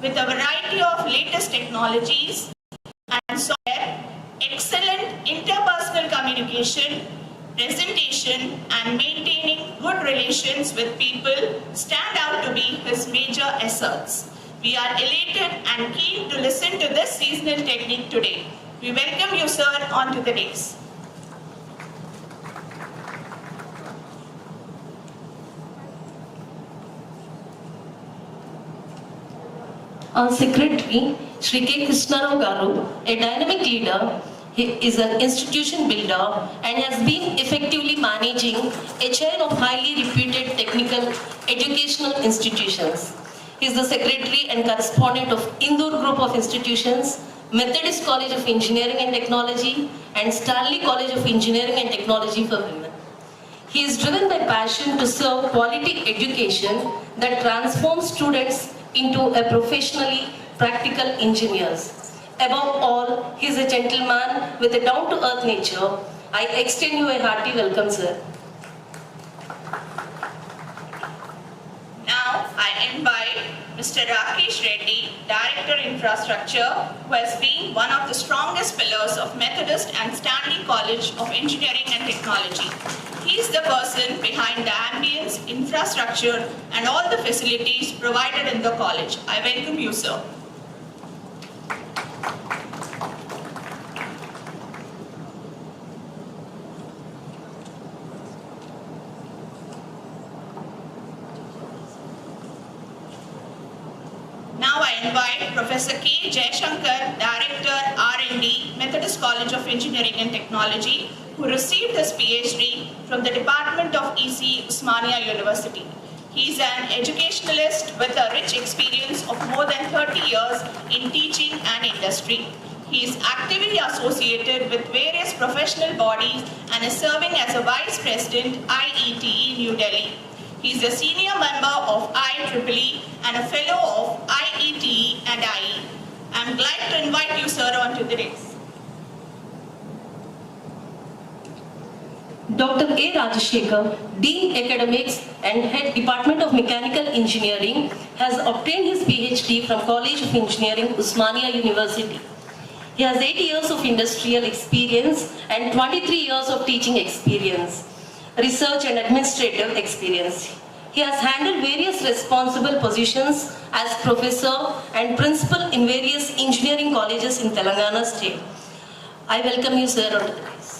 with a variety of latest technologies and software, excellent interpersonal communication, presentation, and maintaining good relations with people stand out to be his major asserts. We are elated and keen to listen to this seasonal technique today. We welcome you, sir, onto the dais. Our Secretary, Shri K. Krishnarao Garu, a dynamic leader, he is an institution builder and has been effectively managing a chain of highly reputed technical educational institutions. He is the Secretary and correspondent of Indore Group of Institutions, Methodist College of Engineering and Technology, and Stanley College of Engineering and Technology for Women. He is driven by passion to serve quality education that transforms students into a professionally practical engineers. Above all, he is a gentleman with a down-to-earth nature. I extend you a hearty welcome, sir. Now, I invite Mr. Rakesh Reddy, Director Infrastructure, who has been one of the strongest pillars of Methodist and Stanley College of Engineering and Technology. He is the person behind the ambience, infrastructure, and all the facilities provided in the college. I welcome you, sir. Now I invite Professor K. Jayashankar, Director R&D, Methodist College of Engineering and Technology, who received his PhD from the Department of ECE, Osmania University. He is an educationalist with a rich experience of more than 30 years in teaching and industry. He is actively associated with various professional bodies and is serving as a Vice President, IETE, New Delhi. He is a senior member of IEEE and a fellow of IETE and IE. I am glad to invite you, sir, onto the dais. Dr. A. Rajashekar, Dean Academics and Head Department of Mechanical Engineering, has obtained his PhD from College of Engineering, Osmania University. He has 8 years of industrial experience and 23 years of teaching experience, research and administrative experience. He has handled various responsible positions as professor and principal in various engineering colleges in Telangana state. I welcome you, sir, onto the dais.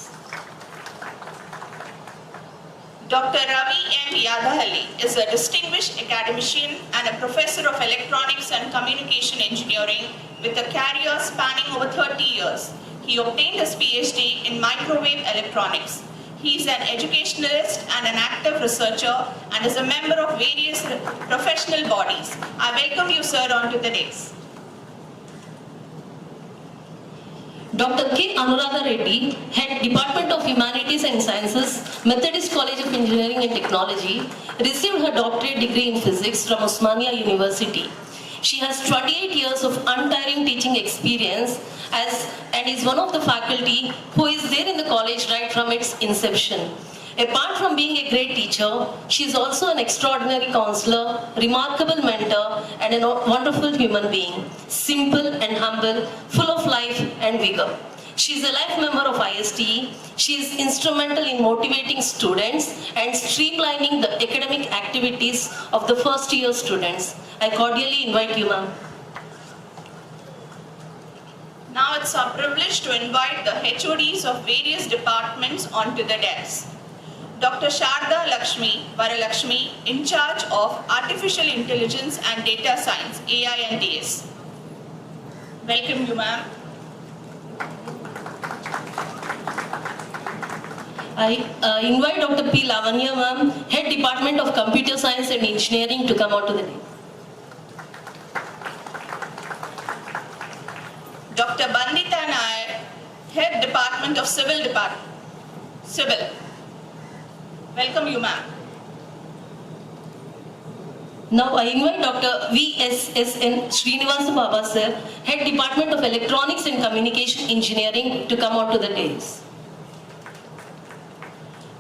Dr. Ravi M. Yadahalli is a distinguished academician and a professor of electronics and communication engineering with a career spanning over 30 years. He obtained his PhD in microwave electronics. He is an educationalist and an active researcher and is a member of various professional bodies. I welcome you, sir, onto the dais. Dr. K. Anuradha Reddy, Head Department of Humanities and Sciences, Methodist College of Engineering and Technology, received her doctorate degree in physics from Osmania University. She has 28 years of untiring teaching experience and is one of the faculty who is there in the college right from its inception. Apart from being a great teacher, she is also an extraordinary counselor, remarkable mentor, and a wonderful human being, simple and humble, full of life and vigor. She is a life member of ISTE. She is instrumental in motivating students and streamlining the academic activities of the first year students. I cordially invite you, ma'am. Now it's our privilege to invite the HODs of various departments onto the dais. Dr. Sharda Lakshmi Varalakshmi, in charge of Artificial Intelligence and Data Science, AI and DS. Welcome you, ma'am. I invite Dr. P. Lavanya, ma'am, Head Department of Computer Science and Engineering, to come out to the day. Dr. Bandita Nair, Head Department of Civil. Welcome you, ma'am. Now I invite Dr. VSSN Srinivasa Baba, sir, Head Department of Electronics and Communication Engineering, to come out to the dais.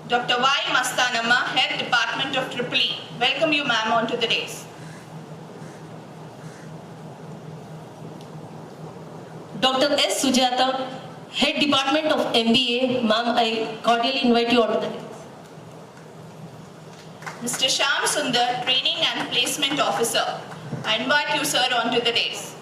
Dr. Y. Mastanamma, Head Department of EEE. Welcome you, ma'am, onto the dais. Dr. S. Sujata, Head Department of MBA. Ma'am, I cordially invite you onto the dais. Mr. Shyam Sundar, Training and Placement Officer. I invite you, sir, onto the dais.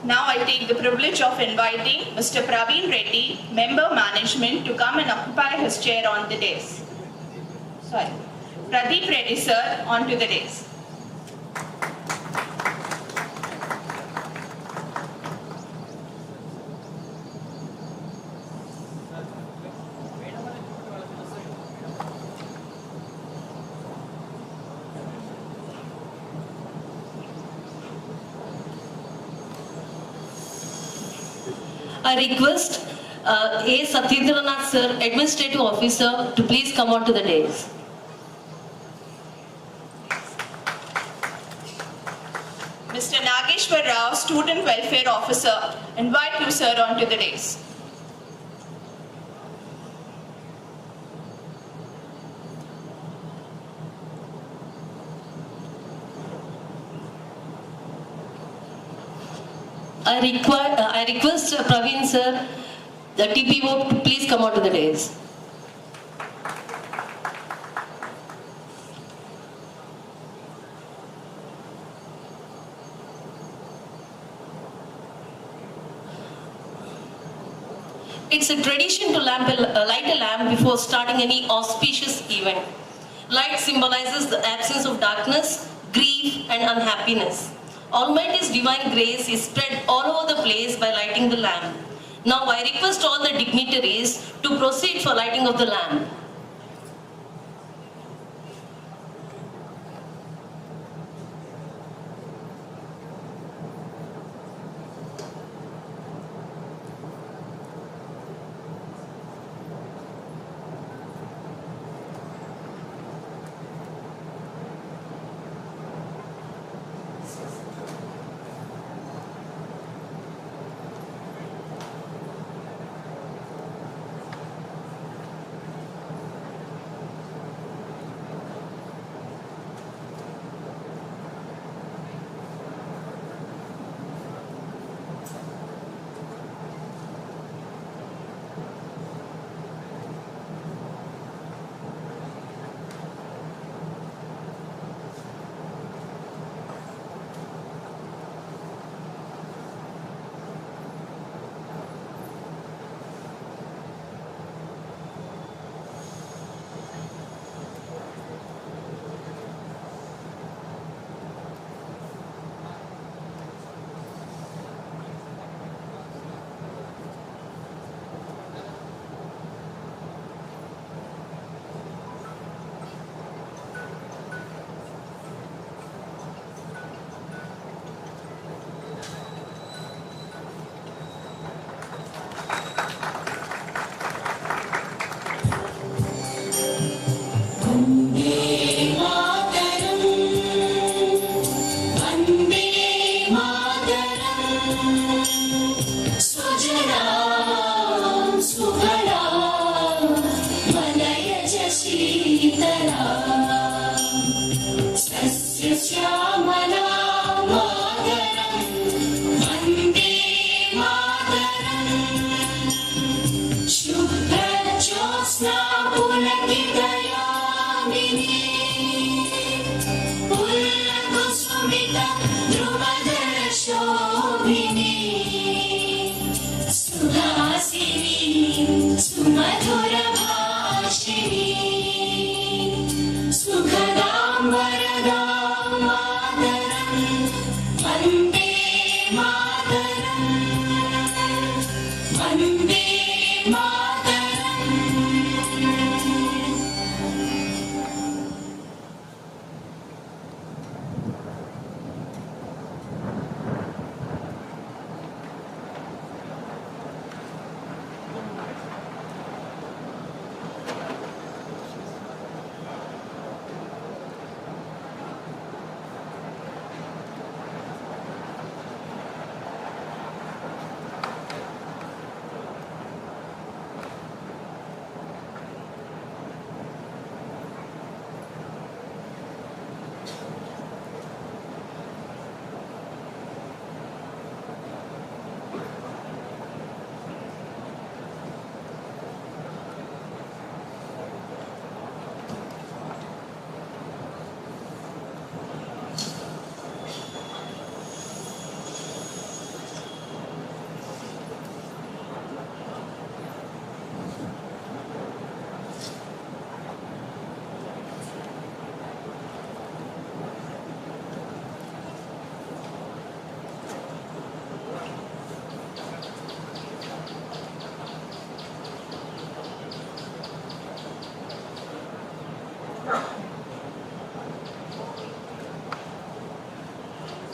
Now I take the privilege of inviting Mr. Praveen Reddy, Member Management, to come and occupy his chair on the dais. Sorry. Pradeep Reddy, sir, onto the dais. I request A. Satyendranath sir, Administrative Officer, to please come on to the dais. Mr. Nageshwar Rao, Student Welfare Officer, invite you, sir, onto the dais. I request Praveen sir, the TPO, to please come on to the dais. It's a tradition to light a lamp before starting any auspicious event. Light symbolizes the absence of darkness, grief, and unhappiness. Almighty's divine grace is spread all over the place by lighting the lamp. Now I request all the dignitaries to proceed for lighting of the lamp. Sukhadam Varadam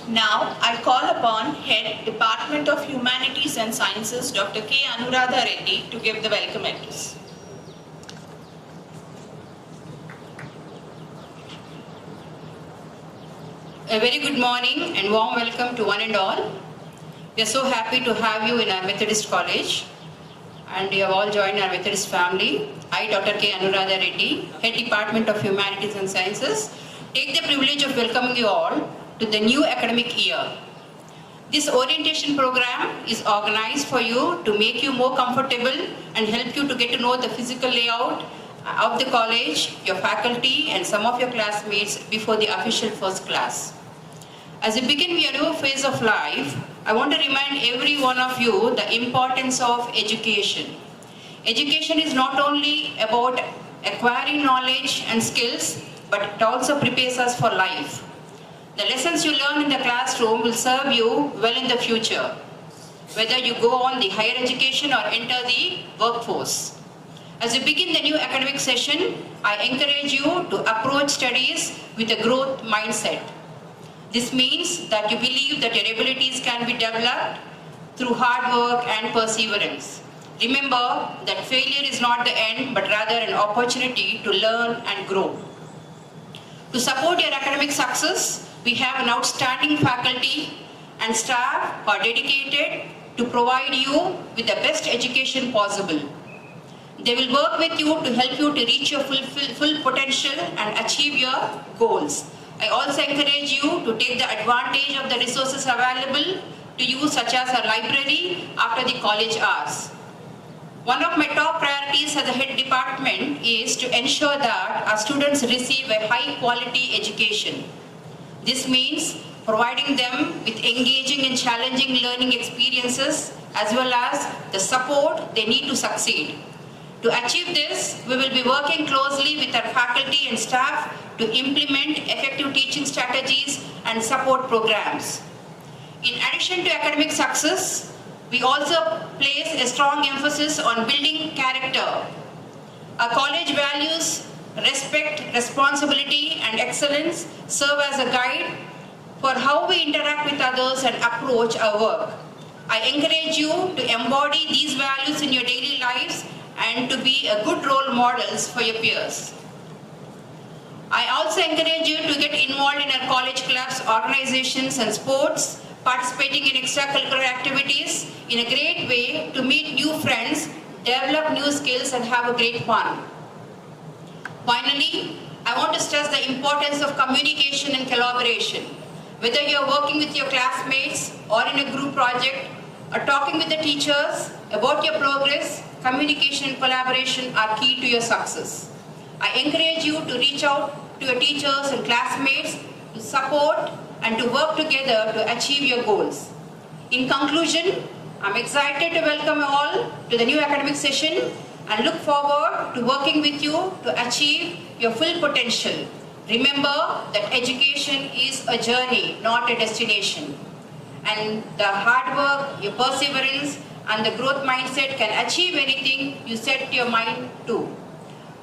Now, I call upon Head Department of Humanities and Sciences, Dr. K. Anuradha Reddy, to give the welcome address. A very good morning and warm welcome to one and all. We are so happy to have you in our Methodist College, and you have all joined our Methodist family. I, Dr. K. Anuradha Reddy, Head Department of Humanities and Sciences, take the privilege of welcoming you all to the new academic year. This orientation program is organized for you to make you more comfortable and help you to get to know the physical layout of the college, your faculty and some of your classmates before the official first class. As we begin your new phase of life, I want to remind every one of you the importance of education. Education is not only about acquiring knowledge and skills, but it also prepares us for life. The lessons you learn in the classroom will serve you well in the future, whether you go on the higher education or enter the workforce. As we begin the new academic session, I encourage you to approach studies with a growth mindset. This means that you believe that your abilities can be developed through hard work and perseverance. Remember that failure is not the end, but rather an opportunity to learn and grow. To support your academic success, we have an outstanding faculty and staff who are dedicated to provide you with the best education possible. They will work with you to help you to reach your full potential and achieve your goals. I also encourage you to take the advantage of the resources available to you, such as our library after the college hours. One of my top priorities as a head department is to ensure that our students receive a high quality education. This means providing them with engaging and challenging learning experiences as well as the support they need to succeed. To achieve this, we will be working closely with our faculty and staff to implement effective teaching strategies and support programs. In addition to academic success, we also place a strong emphasis on building character. Our college values respect, responsibility, and excellence serve as a guide for how we interact with others and approach our work. I encourage you to embody these values in your daily lives and to be a good role models for your peers. I also encourage you to get involved in our college clubs, organizations, and sports, participating in extracurricular activities in a great way to meet new friends, develop new skills, and have a great fun. Finally, I want to stress the importance of communication and collaboration. Whether you are working with your classmates or in a group project or talking with the teachers about your progress, communication and collaboration are key to your success. I encourage you to reach out to your teachers and classmates to support and to work together to achieve your goals. In conclusion, I'm excited to welcome you all to the new academic session and look forward to working with you to achieve your full potential. Remember that education is a journey, not a destination. And the hard work, your perseverance, and the growth mindset can achieve anything you set your mind to.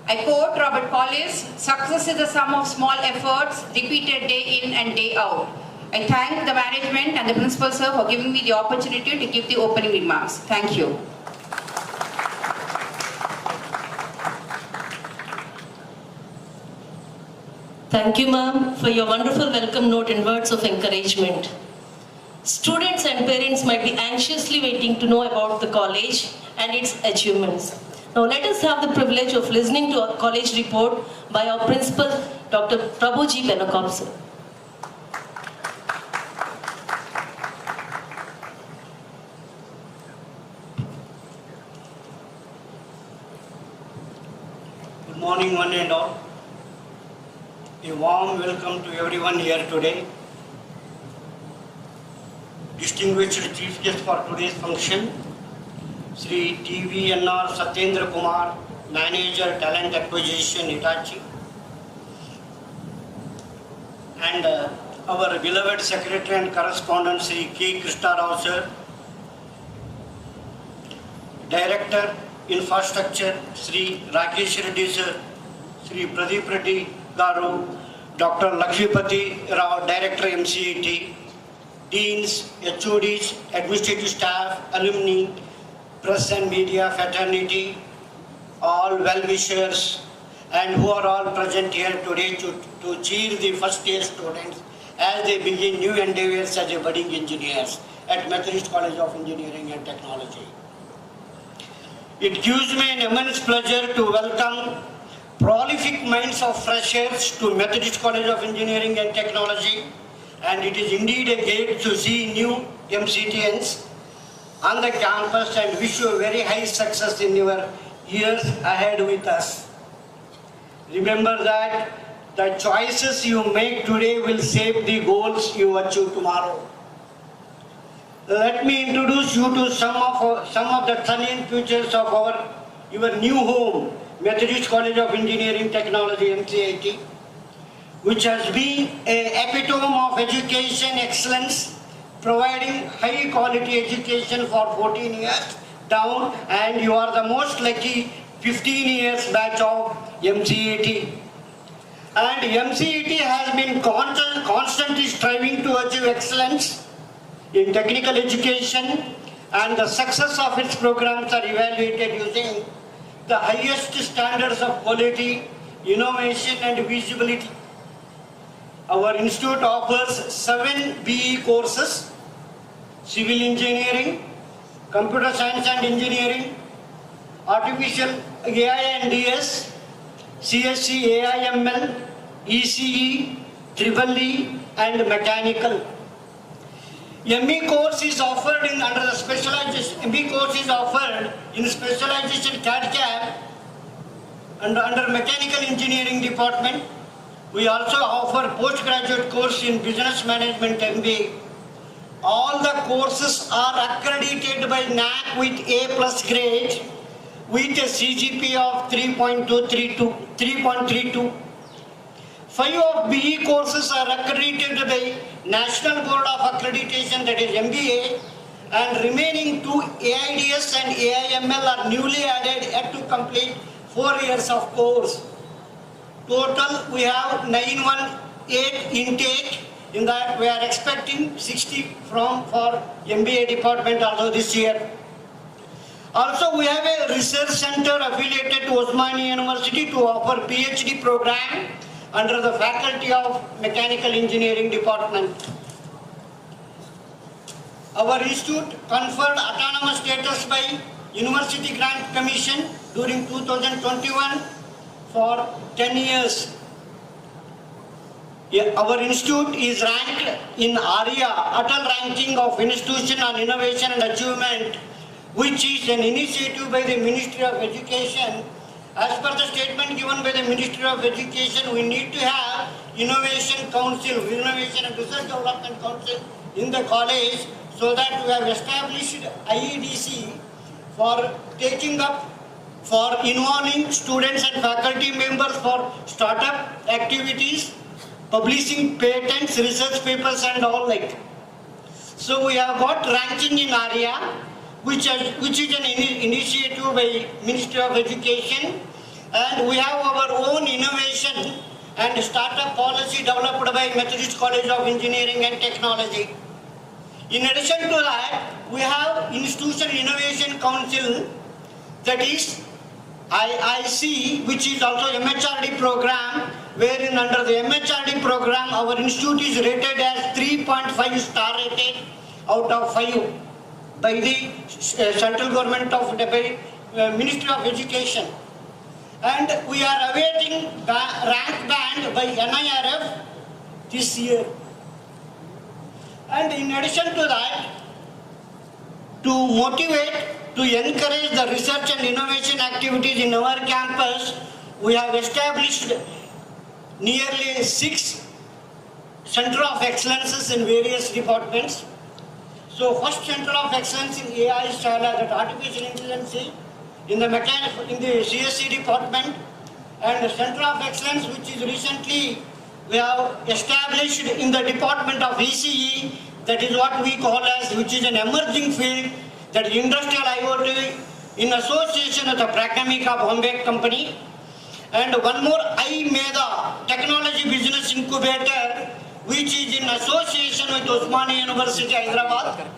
I quote Robert Collis, "Success is the sum of small efforts repeated day in and day out." I thank the management and the principal sir for giving me the opportunity to give the opening remarks. Thank you. Thank you, ma'am, for your wonderful welcome note and words of encouragement. Students and parents might be anxiously waiting to know about the college and its achievements. Now let us have the privilege of listening to a college report by our principal, Dr. Prabhuji Benakop, sir. Good morning, one and all. A warm welcome to everyone here today. Distinguished Chief Guest for today's function, Sri TVNR Satyendra Kumar, Manager Talent Acquisition, Hitachi, and our beloved Secretary and Correspondent, Sri K. Krishna Rao, sir, Director Infrastructure, Sri Rakesh Reddy, sir, Sri Pradeep Reddy Garu, Dr. Lakshmipati Rao, Director MCET, deans, HODs, administrative staff, alumni, press and media fraternity, all well-wishers, and who are all present here today to cheer the first year students as they begin new endeavors as a budding engineers at Methodist College of Engineering and Technology. It gives me an immense pleasure to welcome prolific minds of freshers to Methodist College of Engineering and Technology, and it is indeed a great to see new MCTNs on the campus and wish you a very high success in your years ahead with us. Remember that the choices you make today will shape the goals you achieve tomorrow. Let me introduce you to some of the salient features of your new home, Methodist College of Engineering Technology, MCIT, which has been an epitome of education excellence, providing high quality education for 14 years down, and you are the most lucky 15 years batch of MCIT. And MCIT has been constantly striving to achieve excellence in technical education, and the success of its programs are evaluated using the highest standards of quality, innovation and visibility. Our institute offers 7 BE courses: civil engineering, computer science and engineering, artificial AI and DS, CSC AI/ML, ECE, EEE and mechanical. ME course is offered under the specialization. ME course is offered in specialization CAD/CAM and under mechanical engineering department. We also offer postgraduate course in business management MBA. All the courses are accredited by NAAC with A+ grade with a CGPA of 3.32. 5 of BE courses are accredited by National Board of Accreditation, that is MBA, and remaining 2 AIDS and AI/ML are newly added yet to complete 4 years of course. Total we have 918 intake. In that we are expecting 60 for MBA department also this year. Also we have a research center affiliated to Osmania University to offer PhD program under the faculty of Mechanical Engineering department. Our institute conferred autonomous status by University Grant Commission during 2021 for 10 years. Our institute is ranked in ARIA, Atal Ranking of Institution on Innovation and Achievement, which is an initiative by the Ministry of Education. As per the statement given by the Ministry of Education, we need to have Innovation Council, Innovation and Research Development Council in the college, so that we have established IEDC for taking up, for involving students and faculty members for startup activities, publishing patents, research papers and all like. So we have got ranking in ARIA, which is an initiative by Ministry of Education, and we have our own innovation and startup policy developed by Methodist College of Engineering and Technology. In addition to that, we have Institutional Innovation Council, that is IIC, which is also MHRD program, wherein under the MHRD program our institute is rated as 3.5 star rated out of 5 by the central government of the Ministry of Education. And we are awaiting rank band by NIRF this year. And in addition to that, to motivate, to encourage the research and innovation activities in our campus, we have established nearly 6 Center of Excellences in various departments. So first Center of Excellence in AI Shala, that artificial intelligence, in the CSC department, and the Center of Excellence which is recently we have established in the department of ECE, that is what we call as, which is an emerging field, that industrial IoT in association with the Prakramika Bombay company. And one more iMeda, Technology Business Incubator, which is in association with Osmania University, Hyderabad.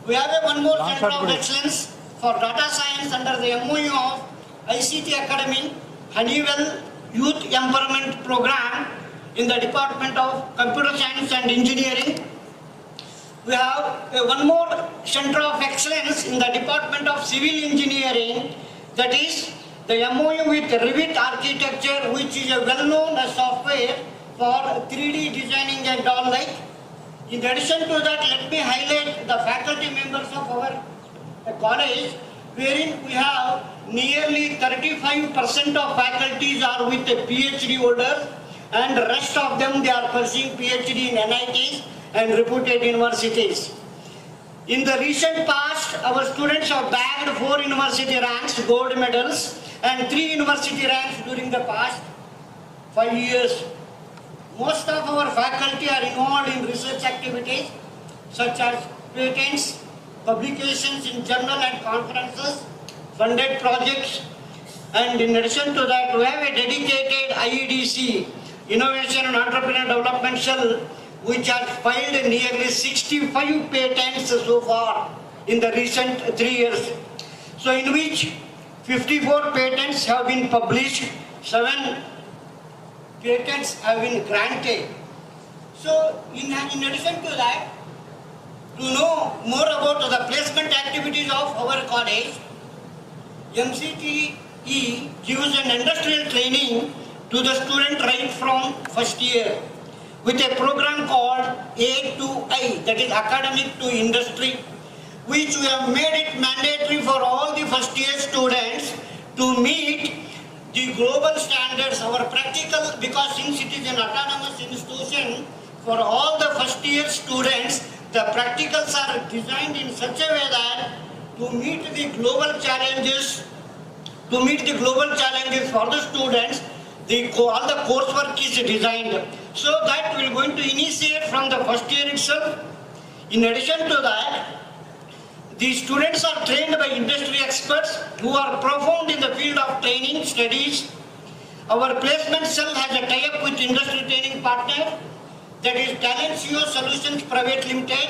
We have one more center of excellence for data science under the MOU of ICT Academy, Honeywell Youth Empowerment Program in the Department of Computer Science and Engineering. We have one more center of excellence in the Department of Civil Engineering, that is the MOU with Revit Architecture, which is a well-known software for 3D designing and all like. In addition to that, let me highlight the faculty members of our college, wherein we have nearly 35% of faculties are with a PhD holder, and the rest of them they are pursuing PhD in NITs and reputed universities. In the recent past, our students have bagged 4 university ranks, gold medals, and 3 university ranks during the past 5 years. Most of our faculty are involved in research activities such as patents, publications in journal and conferences, funded projects, and in addition to that, we have a dedicated IEDC, Innovation and Entrepreneur Development Cell, which has filed nearly 65 patents so far in the recent 3 years. So in which 54 patents have been published, 7 patents have been granted. So in addition to that, to know more about the placement activities of our college, MCTE gives an industrial training to the student right from first year with a program called A to I, that is academic to industry, which we have made it mandatory for all the first year students to meet the global standards, our practical, because since it is an autonomous institution, for all the first year students, the practicals are designed in such a way that to meet the global challenges, for the students, all the coursework is designed. So that we are going to initiate from the first year itself. In addition to that, the students are trained by industry experts who are profound in the field of training studies. Our placement cell has a tie-up with industry training partner, that is Talencio Solutions Private Limited,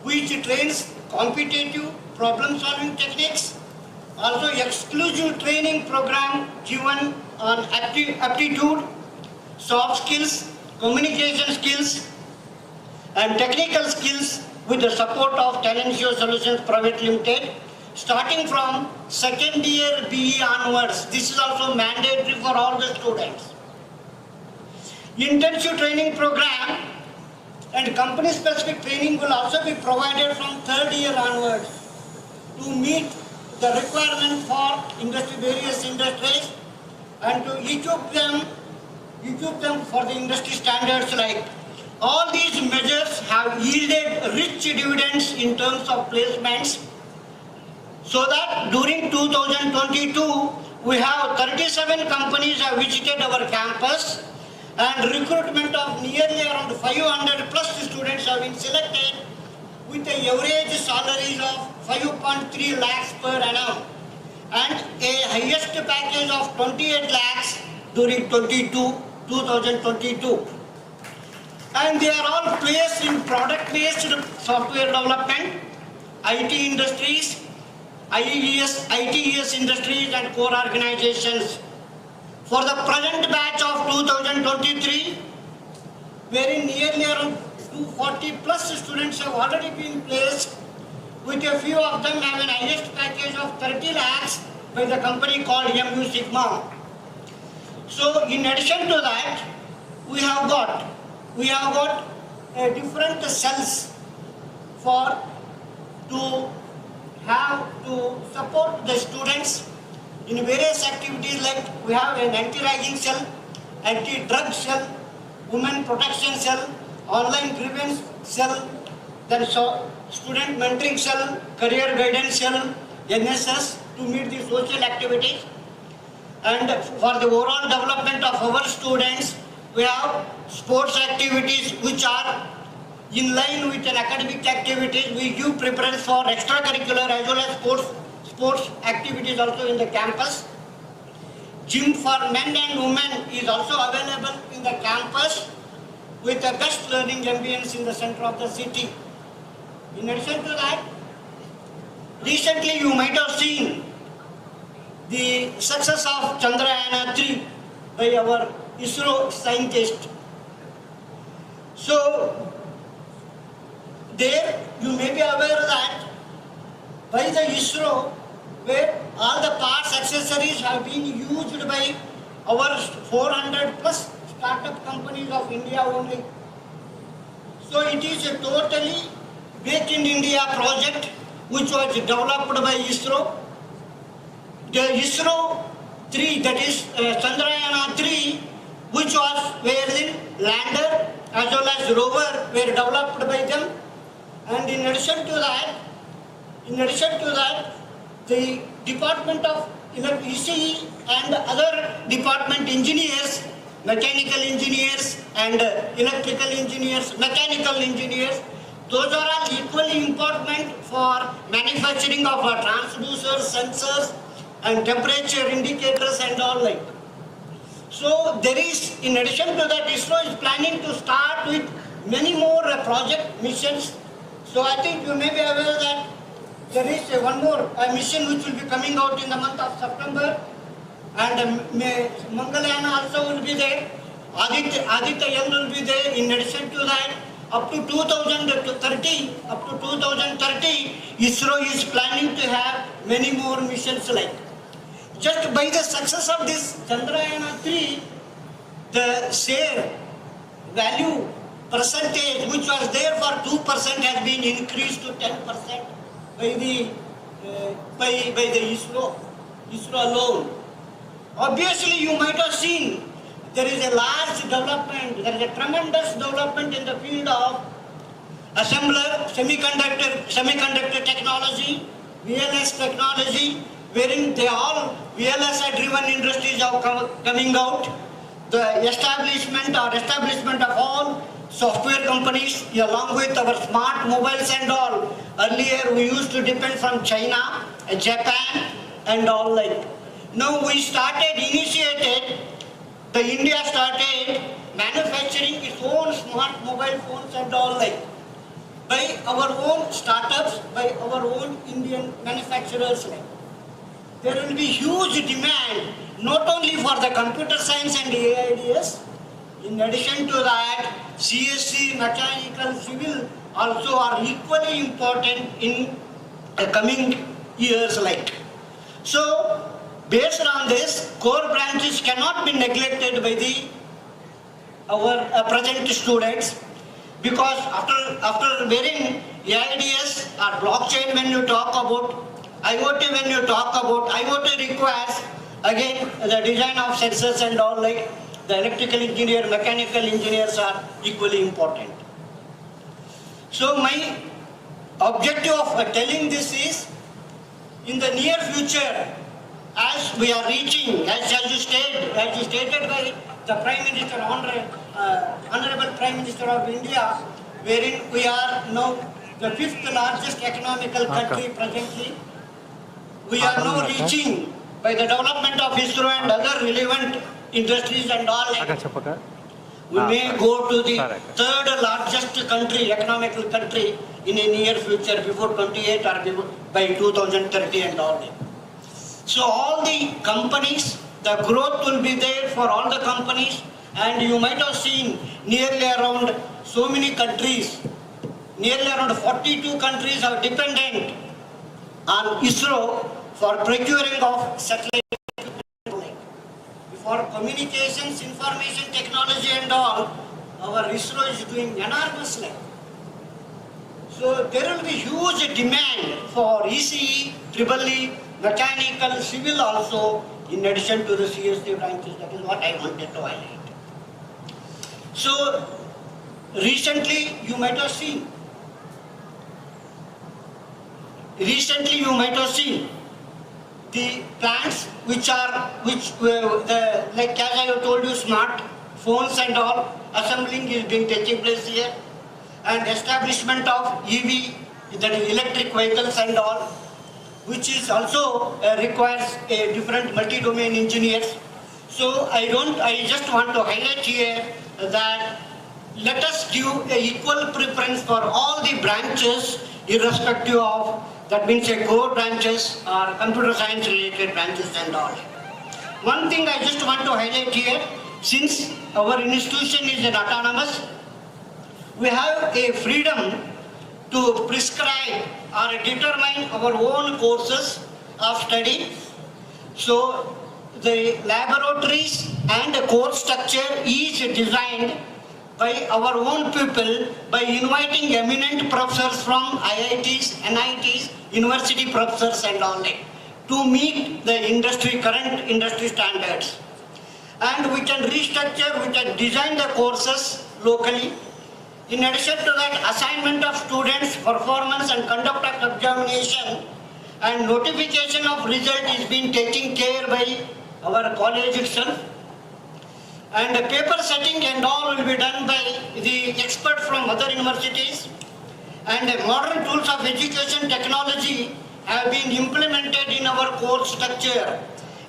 which trains competitive problem-solving techniques. Also, exclusive training program given on aptitude, soft skills, communication skills, and technical skills with the support of Talencio Solutions Private Limited, starting from second year BE onwards. This is also mandatory for all the students. Intensive training program and company specific training will also be provided from third year onwards to meet the requirement for various industries and to equip them for the industry standards. Like all these measures have yielded rich dividends in terms of placements, so that during 2022 we have 37 companies have visited our campus, and recruitment of nearly around 500 plus students have been selected with the average salaries of 5.3 lakhs per annum and a highest package of 28 lakhs during 2022. And they are all placed in product-based software development, IT industries, ITES industries and core organizations. For the present batch of 2023, wherein nearly around 240 plus students have already been placed, with a few of them have an highest package of 30 lakhs by the company called MU Sigma. So in addition to that, we have got different cells to support the students in various activities, like we have an anti-ragging cell, anti-drug cell, women protection cell, online grievance cell, then student mentoring cell, career guidance cell, NSS to meet the social activities. And for the overall development of our students, we have sports activities which are in line with an academic activities. We give preference for extracurricular as well as sports activities also in the campus. Gym for men and women is also available in the campus. with the best learning ambience in the center of the city. In addition to that, recently you might have seen the success of Chandrayaan-3 by our ISRO scientists. So, there you may be aware that by the ISRO, where all the parts accessories have been used by our 400 plus startup companies of India only. So it is a totally Make in India project which was developed by ISRO. The ISRO 3, that is Chandrayaan-3, which was wherein lander as well as rover were developed by them. And in addition to that, the Department of ECE and other department engineers, mechanical engineers and electrical engineers, mechanical engineers, those are all equally important for manufacturing of transducers, sensors and temperature indicators and all like. So there is, in addition to that, ISRO is planning to start with many more project missions. So I think you may be aware that there is one more mission which will be coming out in the month of September, and Mangalyaan also will be there. Aditya will be there. In addition to that, up to 2030, ISRO is planning to have many more missions like. Just by the success of this Chandrayaan-3, the share value percentage which was there for 2% has been increased to 10% by the ISRO alone. Obviously, you might have seen there is a large development, there is a tremendous development in the field of assembler, semiconductor technology, VLS technology, wherein VLSI driven industries are coming out. The establishment of all software companies along with our smart mobiles and all. Earlier we used to depend from China, Japan and all like. Now we India started manufacturing its own smart mobile phones and all like. By our own startups, by our own Indian manufacturers like. There will be huge demand not only for the computer science and AIDS. In addition to that, CSC, mechanical, civil also are equally important in the coming years like. So, based on this, core branches cannot be neglected by our present students, because after wearing AIDS or blockchain when you talk about, IoT when you talk about, IoT requires again the design of sensors and all like. The electrical engineer, mechanical engineers are equally important. So my objective of telling this is, in the near future, as we are reaching, as you stated by the Prime Minister, Honorable Prime Minister of India, wherein we are now the 5th largest economical country presently. We are now reaching, by the development of ISRO and other relevant industries and all, we may go to the 3rd largest country, economical country in a near future before 28 or by 2030 and all. So all the companies, the growth will be there for all the companies, and you might have seen nearly around so many countries, nearly around 42 countries are dependent on ISRO for procuring of satellite. For communications, information technology and all, our ISRO is doing enormously. So there will be huge demand for ECE, EEE, mechanical, civil also, in addition to the CSC branches. That is what I wanted to highlight. So recently you might have seen the plants like as I have told you, smart phones and all, assembling is being taking place here, and establishment of EV, that is electric vehicles and all, which is also requires a different multi-domain engineers. So I just want to highlight here that let us give a equal preference for all the branches, irrespective of, that means a core branches or computer science related branches and all. One thing I just want to highlight here, since our institution is an autonomous, we have a freedom to prescribe or determine our own courses of study. So the laboratories and the course structure is designed by our own people by inviting eminent professors from IITs, NITs, university professors and all that to meet the current industry standards. And we can restructure, we can design the courses locally. In addition to that, assignment of students, performance and conduct of examination and notification of result is being taken care by our college itself. And the paper setting and all will be done by the experts from other universities. And the modern tools of education technology have been implemented in our course structure.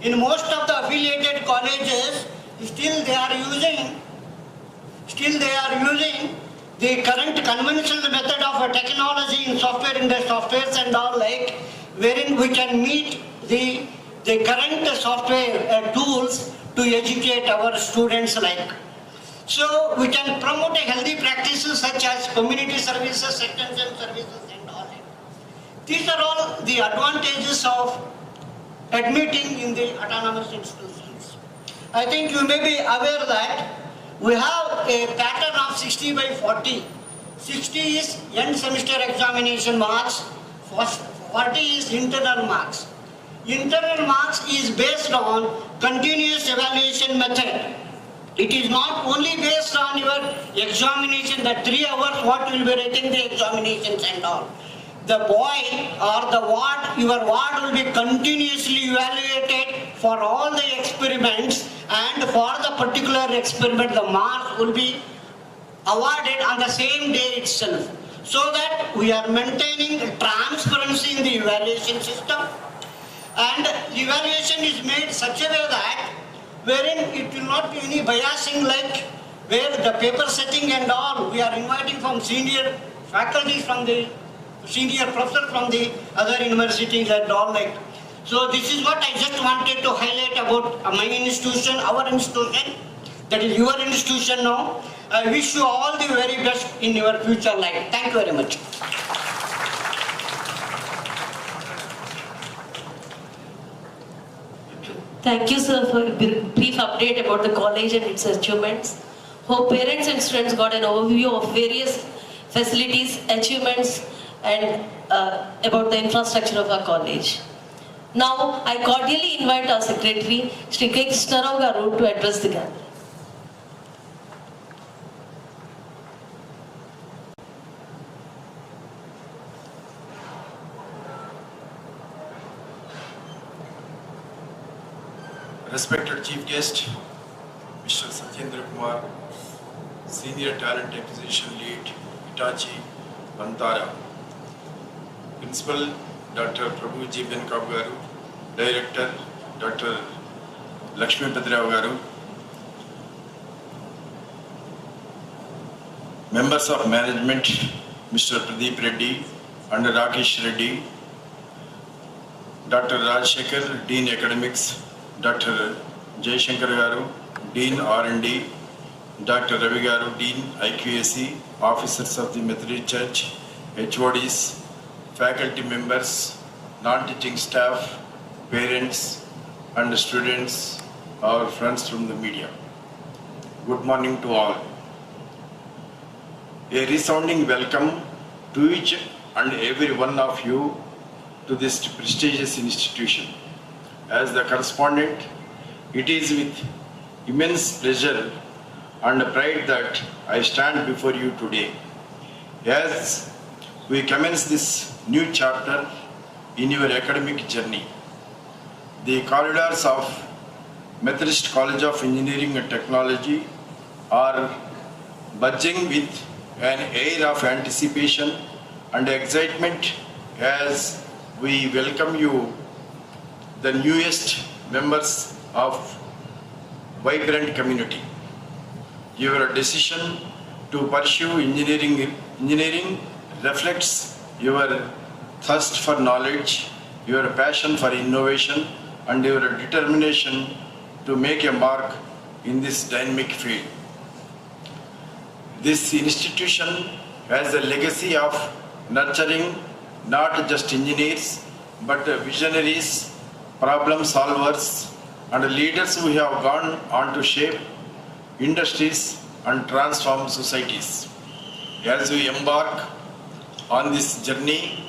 In most of the affiliated colleges, still they are using the current conventional method of technology in software, in the softwares and all like, wherein we can meet the current software tools to educate our students like. So we can promote a healthy practices such as community services, extension services and all that. These are all the advantages of admitting in the autonomous institutions. I think you may be aware that we have a pattern of 60 by 40. 60 is end semester examination marks, 40 is internal marks. Internal marks is based on continuous evaluation method. It is not only based on your examination, the 3 hours what you will be writing the examinations and all. The boy or the ward, your ward will be continuously evaluated for all the experiments, and for the particular experiment the mark will be awarded on the same day itself, so that we are maintaining transparency in the evaluation system. And evaluation is made such a way that wherein it will not be any biasing, like where the paper setting and all, we are inviting from senior faculty, from the senior professor from the other universities and all like. So this is what I just wanted to highlight about my institution, our institution, that is your institution now. I wish you all the very best in your future life. Thank you very much. Thank you, sir, for a brief update about the college and its achievements. Hope parents and students got an overview of various facilities, achievements, and about the infrastructure of our college. Now, I cordially invite our Secretary, Shri K. Krishnarao Garu, to address the gathering. Respected Chief Guest, Mr. Satyendra Kumar, Senior Talent Acquisition Lead, Hitachi, Bantara, Principal, Dr. Prabhu G. Benkab Garu, Director, Dr. Lakshmi Padrao Garu, Members of Management, Mr. Pradeep Reddy and Rakesh Reddy, Dr. Rajshekhar, Dean Academics, Dr. Jayashankar Garu, Dean R&D, Dr. Ravi Garu, Dean IQAC, officers of the Methodist Church, HODs, faculty members, non-teaching staff, parents and students, our friends from the media. Good morning to all. A resounding welcome to each and every one of you to this prestigious institution. As the correspondent, it is with immense pleasure and pride that I stand before you today. As we commence this new chapter in your academic journey, the corridors of Methodist College of Engineering and Technology are buzzing with an air of anticipation and excitement as we welcome you, the newest members of vibrant community. Your decision to pursue engineering reflects your thirst for knowledge, your passion for innovation, and your determination to make a mark in this dynamic field. This institution has a legacy of nurturing not just engineers, but visionaries, problem solvers, and leaders who have gone on to shape industries and transform societies. As we embark on this journey,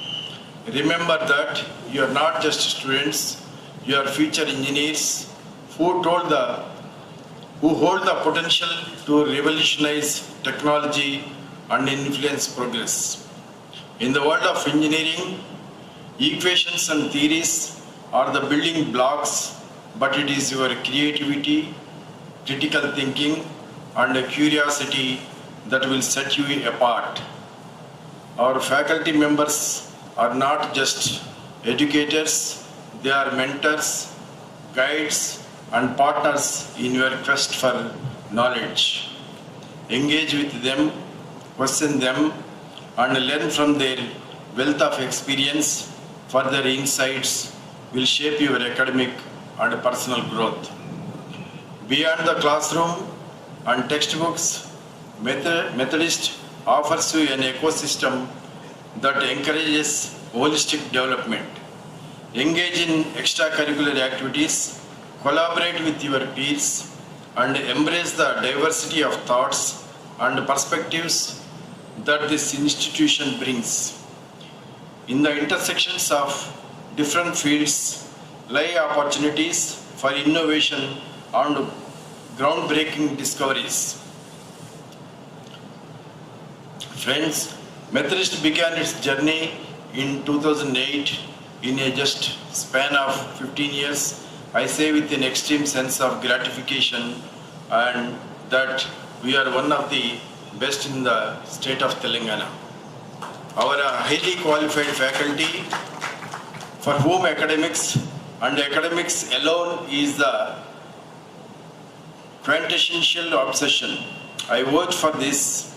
remember that you are not just students, you are future engineers who hold the potential to revolutionize technology and influence progress. In the world of engineering, equations and theories are the building blocks, but it is your creativity, critical thinking, and curiosity that will set you apart. Our faculty members are not just educators, they are mentors, guides, and partners in your quest for knowledge. Engage with them, question them, and learn from their wealth of experience. Further insights will shape your academic and personal growth. Beyond the classroom and textbooks, Methodist offers you an ecosystem that encourages holistic development. Engage in extracurricular activities, collaborate with your peers, and embrace the diversity of thoughts and perspectives that this institution brings. In the intersections of different fields lie opportunities for innovation and groundbreaking discoveries. Friends, Methodist began its journey in 2008 in a just span of 15 years. I say with an extreme sense of gratification and that we are one of the best in the state of Telangana. Our highly qualified faculty, for whom academics alone is the quintessential obsession. I vote for this.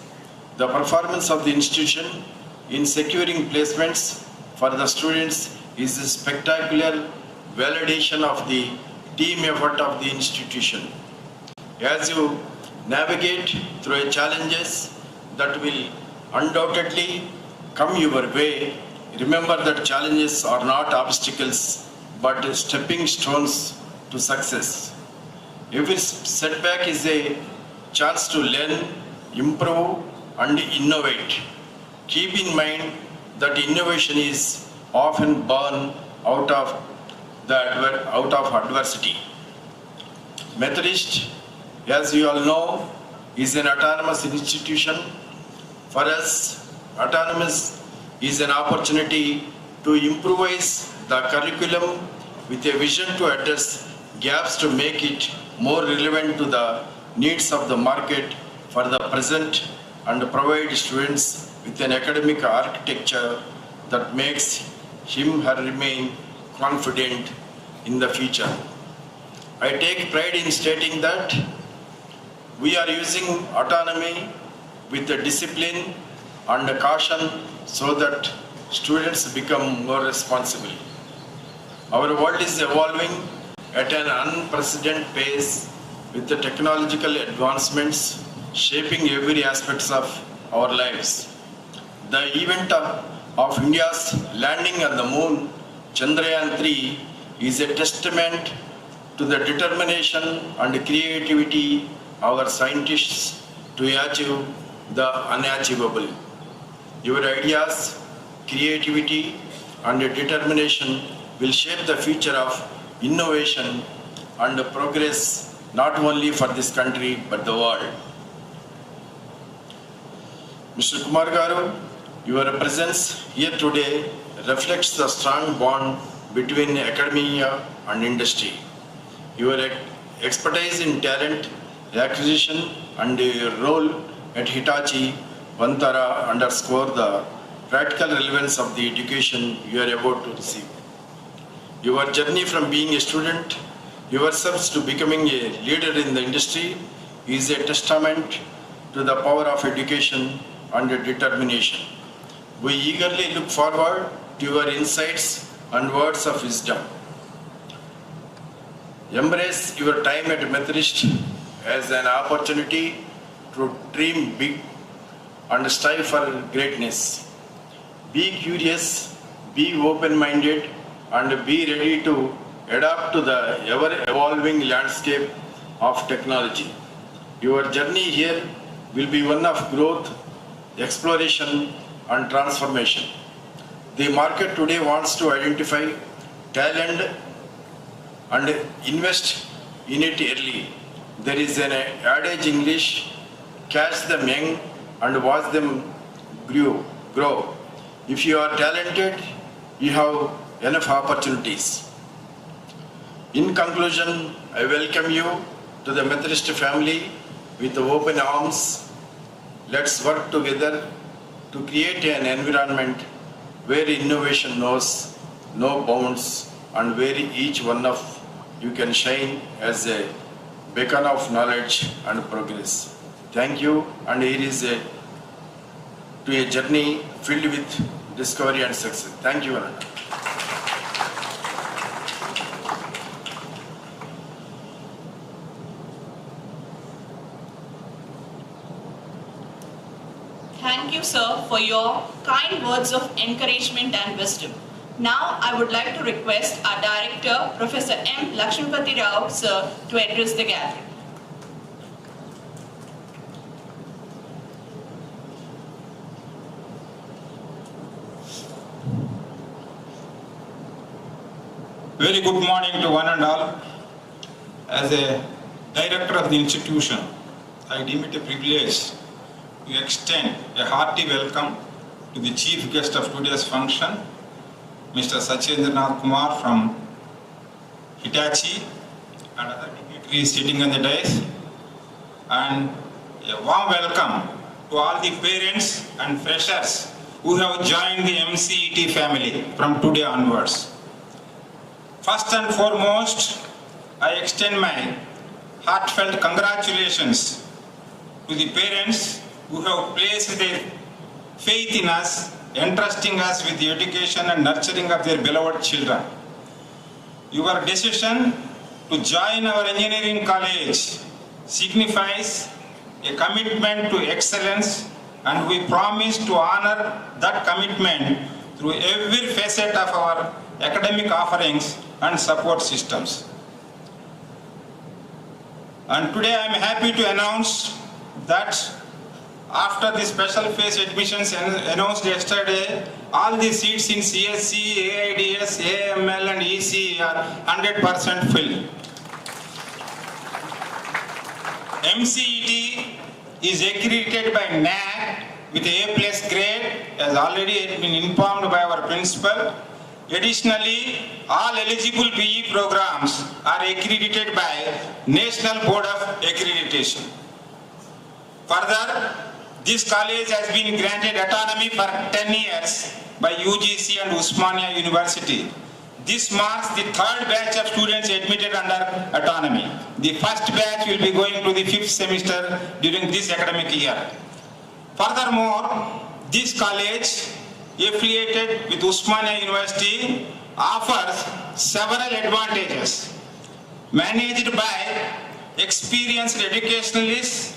The performance of the institution in securing placements for the students is a spectacular validation of the team effort of the institution. As you navigate through challenges that will undoubtedly come your way, remember that challenges are not obstacles but stepping stones to success. Every setback is a chance to learn, improve, and innovate. Keep in mind that innovation is often born out of adversity. Methodist, as you all know, is an autonomous institution. For us, autonomous is an opportunity to improvise the curriculum with a vision to address gaps to make it more relevant to the needs of the market for the present and provide students with an academic architecture that makes him or her remain confident in the future. I take pride in stating that we are using autonomy with the discipline and caution so that students become more responsible. Our world is evolving at an unprecedented pace with the technological advancements shaping every aspect of our lives. The event of India's landing on the moon, Chandrayaan-3, is a testament to the determination and creativity of our scientists to achieve the unachievable. Your ideas, creativity, and determination will shape the future of innovation and progress not only for this country but the world. Mr. Kumar Garu, your presence here today reflects the strong bond between academia and industry. Your expertise in talent acquisition and your role at Hitachi Vantara underscore the practical relevance of the education you are about to receive. Your journey from being a student yourselves to becoming a leader in the industry is a testament to the power of education and determination. We eagerly look forward to your insights and words of wisdom. Embrace your time at Methodist as an opportunity to dream big and strive for greatness. Be curious, be open-minded, and be ready to adapt to the ever-evolving landscape of technology. Your journey here will be one of growth, exploration, and transformation. The market today wants to identify talent and invest in it early. There is an adage in English, catch them young and watch them grow. If you are talented, you have enough opportunities. In conclusion, I welcome you to the Methodist family with open arms. Let's work together to create an environment where innovation knows no bounds and where each one of you can shine as a beacon of knowledge and progress. Thank you, and here is to a journey filled with discovery and success. Thank you, Ananda. Thank you, sir, for your kind words of encouragement and wisdom. Now, I would like to request our director, Professor M. Lakshmipati Rao, sir, to address the gathering. Very good morning to one and all. As a director of the institution, I deem it a privilege to extend a hearty welcome to the chief guest of today's function, Mr. Sachendranath Kumar from Hitachi and other dignitaries sitting on the dais, and a warm welcome to all the parents and freshers who have joined the MCET family from today onwards. First and foremost, I extend my heartfelt congratulations to the parents who have placed their faith in us, entrusting us with the education and nurturing of their beloved children. Your decision to join our engineering college signifies a commitment to excellence, and we promise to honor that commitment through every facet of our academic offerings and support systems. And today I am happy to announce that after the special phase admissions announced yesterday, all the seats in CSC, AIDS, AML and EC are 100% filled. MCET is accredited by NAAC with A+ grade, as already been informed by our principal. Additionally, all eligible PE programs are accredited by National Board of Accreditation. Further, this college has been granted autonomy for 10 years by UGC and Osmania University. This marks the third batch of students admitted under autonomy. The first batch will be going to the 5th semester during this academic year. Furthermore, this college, affiliated with Osmania University, offers several advantages. Managed by experienced educationalists,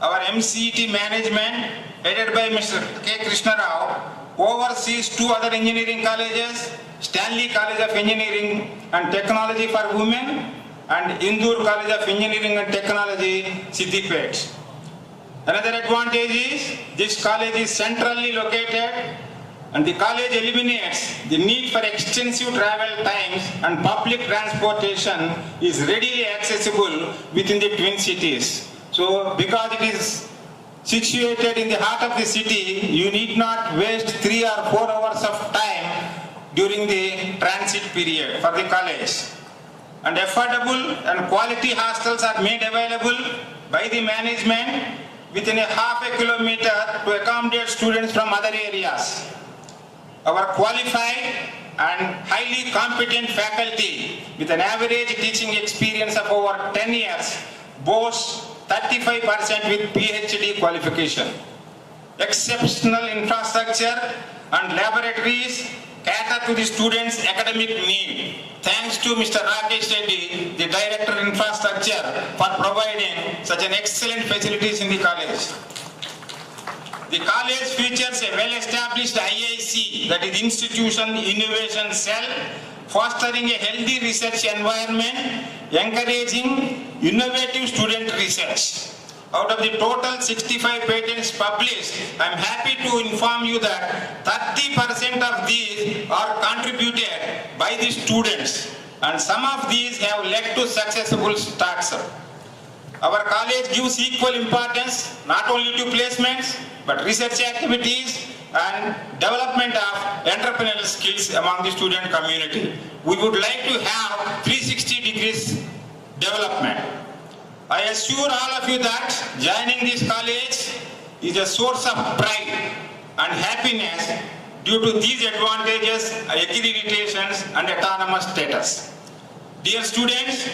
our MCET management, headed by Mr. K. Krishna Rao, oversees 2 other engineering colleges, Stanley College of Engineering and Technology for Women and Indoor College of Engineering and Technology, Siddipet. Another advantage is this college is centrally located, and the college eliminates the need for extensive travel times, and public transportation is readily accessible within the Twin Cities. So because it is situated in the heart of the city, you need not waste 3 or 4 hours of time during the transit period for the college. And affordable and quality hostels are made available by the management within a half a kilometer to accommodate students from other areas. Our qualified and highly competent faculty with an average teaching experience of over 10 years boasts 35% with PhD qualification. Exceptional infrastructure and laboratories cater to the students' academic need. Thanks to Mr. Rakesh Reddy, the Director Infrastructure, for providing such an excellent facilities in the college. The college features a well-established IIC, that is Institution Innovation Cell, fostering a healthy research environment, encouraging innovative student research. Out of the total 65 patents published, I am happy to inform you that 30% of these are contributed by the students, and some of these have led to successful starts. Our college gives equal importance not only to placements, but research activities and development of entrepreneurial skills among the student community. We would like to have 360 degrees development. I assure all of you that joining this college is a source of pride and happiness due to these advantages, accreditations and autonomous status. Dear students,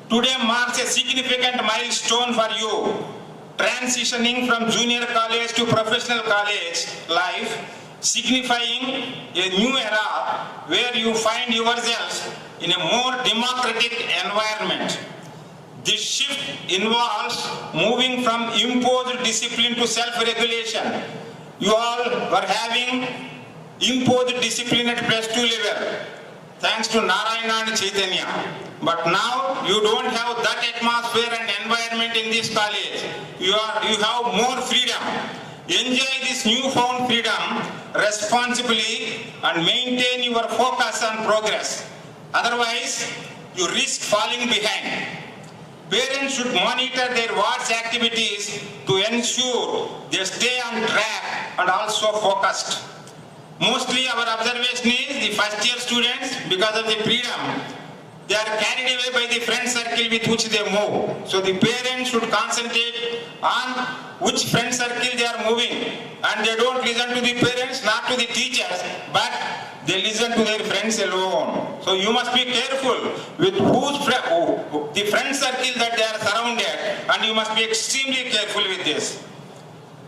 today marks a significant milestone for you, transitioning from junior college to professional college life, signifying a new era where you find yourselves in a more democratic environment. This shift involves moving from imposed discipline to self-regulation. You all were having imposed discipline at +2 level, thanks to Narayana and Chaitanya. But now you don't have that atmosphere and environment in this college. You have more freedom. Enjoy this newfound freedom responsibly and maintain your focus on progress. Otherwise, you risk falling behind. Parents should monitor their wards activities to ensure they stay on track and also focused. Mostly our observation is the first year students, because of the freedom, they are carried away by the friend circle with which they move. So the parents should concentrate on which friend circle they are moving, and they don't listen to the parents, not to the teachers, but they listen to their friends alone. So you must be careful with the friend circle that they are surrounded, and you must be extremely careful with this.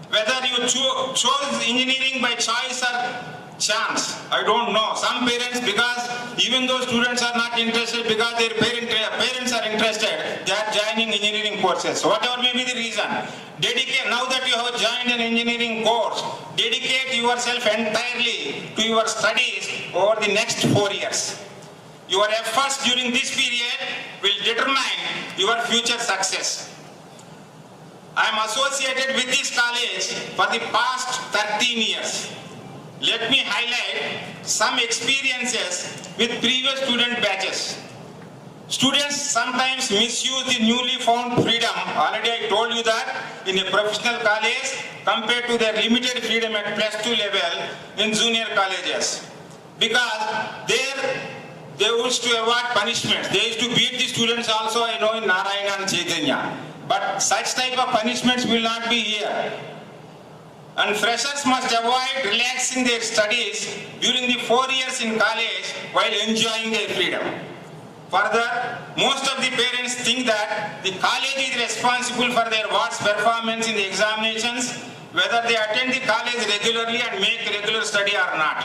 Whether you chose engineering by choice or chance, I don't know. Some parents, because even though students are not interested, because their parents are interested, they are joining engineering courses. So whatever may be the reason, now that you have joined an engineering course, dedicate yourself entirely to your studies over the next 4 years. Your efforts during this period will determine your future success. I am associated with this college for the past 13 years. Let me highlight some experiences with previous student batches. Students sometimes misuse the newly found freedom. Already I told you that in a professional college compared to their limited freedom at +2 level in junior colleges. Because there they used to avoid punishments. They used to beat the students also, I know, in Narayana and Chaitanya. But such type of punishments will not be here. And freshers must avoid relaxing their studies during the 4 years in college while enjoying their freedom. Further, most of the parents think that the college is responsible for their wards performance in the examinations, whether they attend the college regularly and make regular study or not.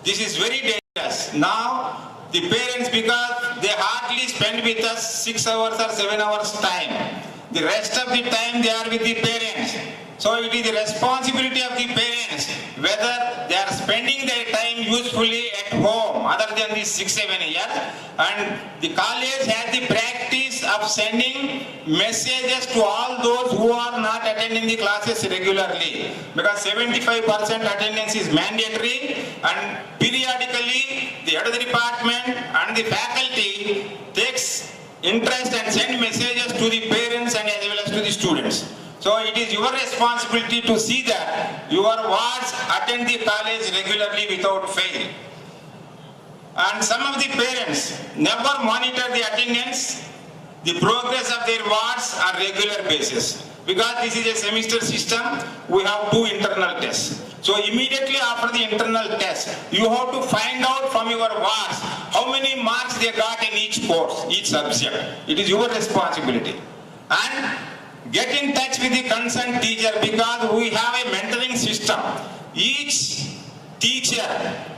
This is very dangerous. Now, the parents, because they hardly spend with us 6 hours or 7 hours time, the rest of the time they are with the parents. So it is the responsibility of the parents whether they are spending their time usefully at home other than these 6-7 years. And the college has the practice of sending messages to all those who are not attending the classes regularly, because 75% attendance is mandatory, and periodically the head of the department and the faculty takes interest and send messages to the parents and as well as to the students. So it is your responsibility to see that your wards attend the college regularly without fail. And some of the parents never monitor the attendance, the progress of their wards on regular basis. Because this is a semester system, we have 2 internal tests. So immediately after the internal test, you have to find out from your wards how many marks they got in each course, each subject. It is your responsibility. And get in touch with the concerned teacher because we have a mentoring system. Each teacher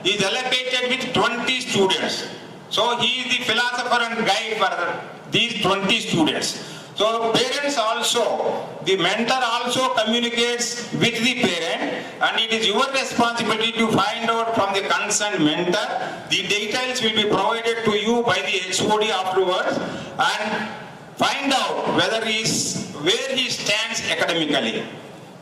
is allocated with 20 students. So he is the philosopher and guide for these 20 students. So parents also, the mentor also communicates with the parent, and it is your responsibility to find out from the concerned mentor. The details will be provided to you by the HOD afterwards, and find out where he stands academically.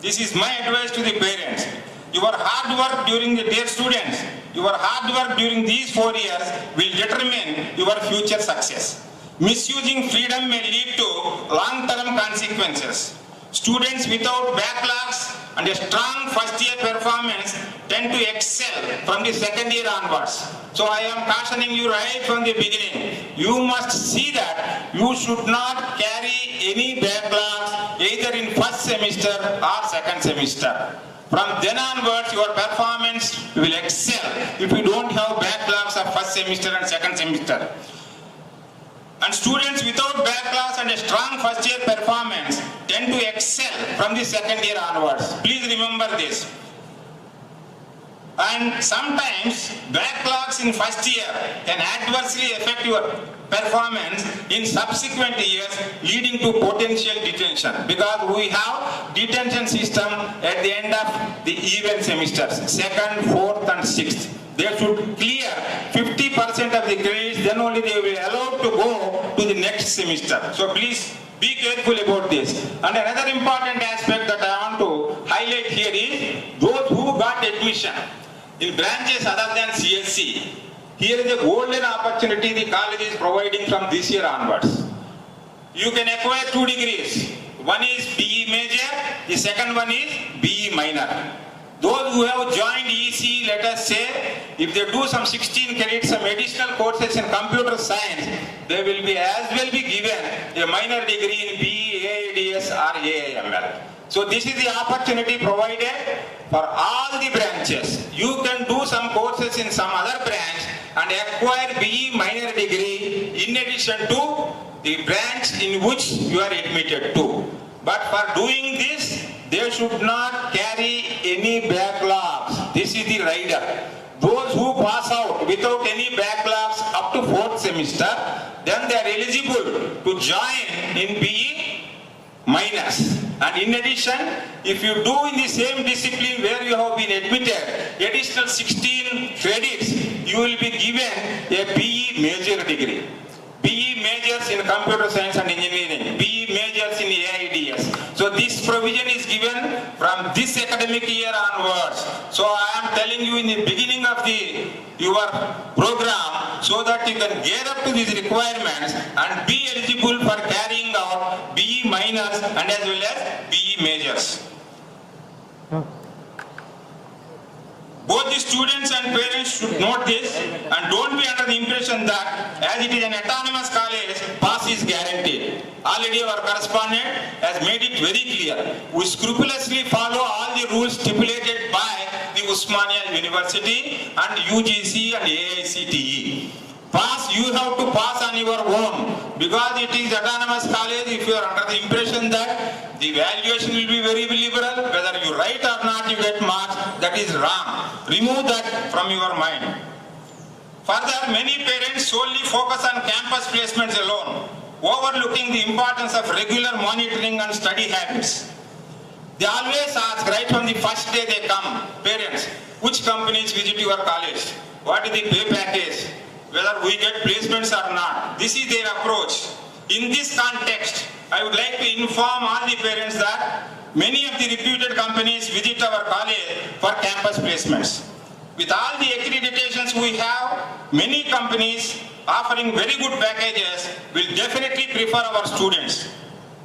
This is my advice to the parents. Your hard work during the dear students, your hard work during these 4 years will determine your future success. Misusing freedom may lead to long-term consequences. Students without backlogs and a strong first-year performance tend to excel from the second year onwards. So I am cautioning you right from the beginning. You must see that you should not carry any backlogs either in first semester or second semester. From then onwards, your performance will excel if you don't have backlogs of first semester and second semester. And students without backlogs and a strong first year performance tend to excel from the second year onwards. Please remember this. And sometimes backlogs in first year can adversely affect your performance in subsequent years, leading to potential detention, because we have detention system at the end of the even semesters, 2nd, 4th and 6th. They should clear 50% of the credits, then only they will be allowed to go to the next semester. So please be careful about this. And another important aspect that I want to highlight here is those who got admission in branches other than CSC. Here is a golden opportunity the college is providing from this year onwards. You can acquire 2 degrees. One is BE major, the second one is BE minor. Those who have joined EC, let us say, if they do some 16 credits, some additional courses in computer science, they will be as well be given a minor degree in BE, AIDS or AIML. So this is the opportunity provided for all the branches. You can do some courses in some other branch and acquire BE minor degree in addition to the branch in which you are admitted to. But for doing this, they should not carry any backlogs. This is the rider. Those who pass out without any backlogs up to 4th semester, then they are eligible to join in BE minors. And in addition, if you do in the same discipline where you have been admitted, additional 16 credits, you will be given a BE major degree. BE majors in computer science and engineering, BE majors in AIDS. So this provision is given from this academic year onwards. So I am telling you in the beginning of your program so that you can gear up to these requirements and be eligible for carrying out BE minors and as well as BE majors. Both the students and parents should note this and don't be under the impression that as it is an autonomous college, pass is guaranteed. Already our correspondent has made it very clear. We scrupulously follow all the rules stipulated by the Osmania University and UGC and AICTE. Pass, you have to pass on your own because it is autonomous college. If you are under the impression that the valuation will be very liberal, whether you write or not you get marks, that is wrong. Remove that from your mind. Further, many parents solely focus on campus placements alone, overlooking the importance of regular monitoring and study habits. They always ask right from the first day they come, parents, which companies visit your college? What is the pay package? Whether we get placements or not. This is their approach. In this context, I would like to inform all the parents that many of the reputed companies visit our college for campus placements. With all the accreditations we have, many companies offering very good packages will definitely prefer our students.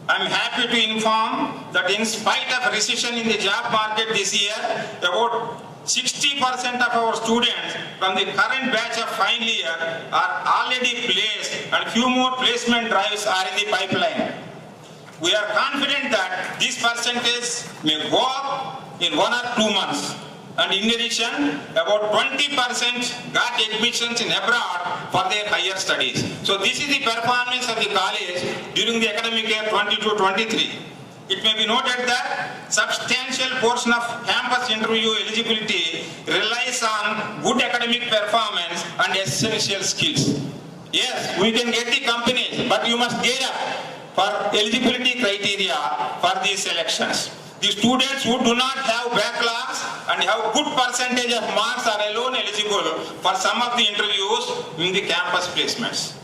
I am happy to inform that in spite of recession in the job market this year, about 60% of our students from the current batch of final year are already placed and few more placement drives are in the pipeline. We are confident that this percentage may go up in 1 or 2 months. And in addition, about 20% got admissions in abroad for their higher studies. So this is the performance of the college during the academic year 22-23. It may be noted that substantial portion of campus interview eligibility relies on good academic performance and essential skills. Yes, we can get the companies, but you must gear up for eligibility criteria for these selections. The students who do not have backlogs and have good percentage of marks are alone eligible for some of the interviews in the campus placements.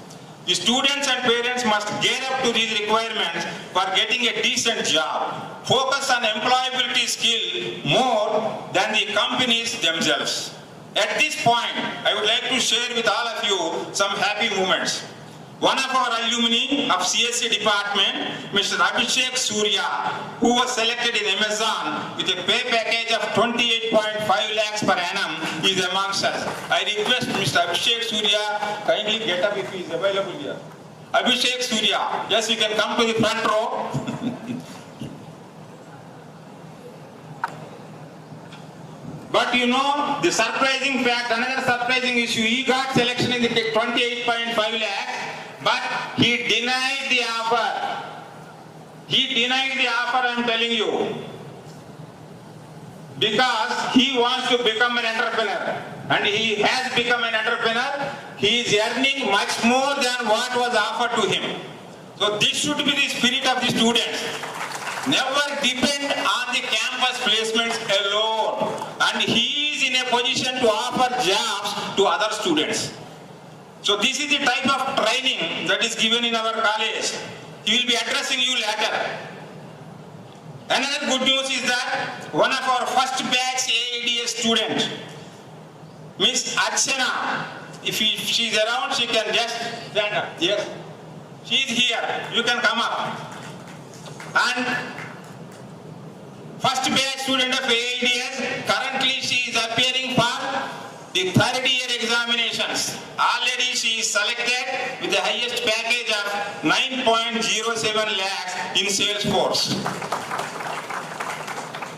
The students and parents must gear up to these requirements for getting a decent job. Focus on employability skill more than the companies themselves. At this point, I would like to share with all of you some happy moments. One of our alumni of CSC department, Mr. Abhishek Surya, who was selected in Amazon with a pay package of 28.5 lakhs per annum, is amongst us. I request Mr. Abhishek Surya kindly get up if he is available here. Abhishek Surya, yes, you can come to the front row. But you know, the surprising fact, another surprising issue, he got selection in the 28.5 lakhs. But he denied the offer. He denied the offer, I am telling you. Because he wants to become an entrepreneur. And he has become an entrepreneur. He is earning much more than what was offered to him. So this should be the spirit of the students. Never depend on the campus placements alone. And he is in a position to offer jobs to other students. So this is the type of training that is given in our college. He will be addressing you later. Another good news is that one of our first batch AIDS student, Miss Archana, if she is around, she can just stand up. Yes, she is here. You can come up. And first batch student of AIDS, currently she is appearing for the third year examinations. Already she is selected with the highest package of 9.07 lakhs in Salesforce.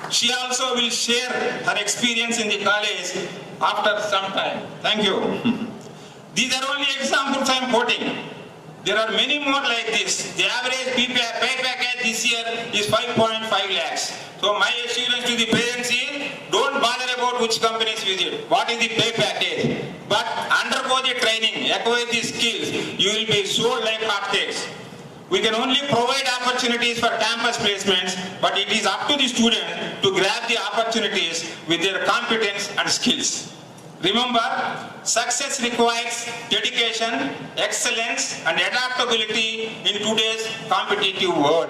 She also will share her experience in the college after some time. Thank you. These are only examples I am quoting. There are many more like this. The average pay package this year is 5.5 lakhs. So my assurance to the parents is, don't bother about which companies visit. What is the pay package? But undergo the training, acquire the skills. You will be sold like hotcakes. We can only provide opportunities for campus placements, but it is up to the student to grab the opportunities with their competence and skills. Remember, success requires dedication, excellence, and adaptability in today's competitive world.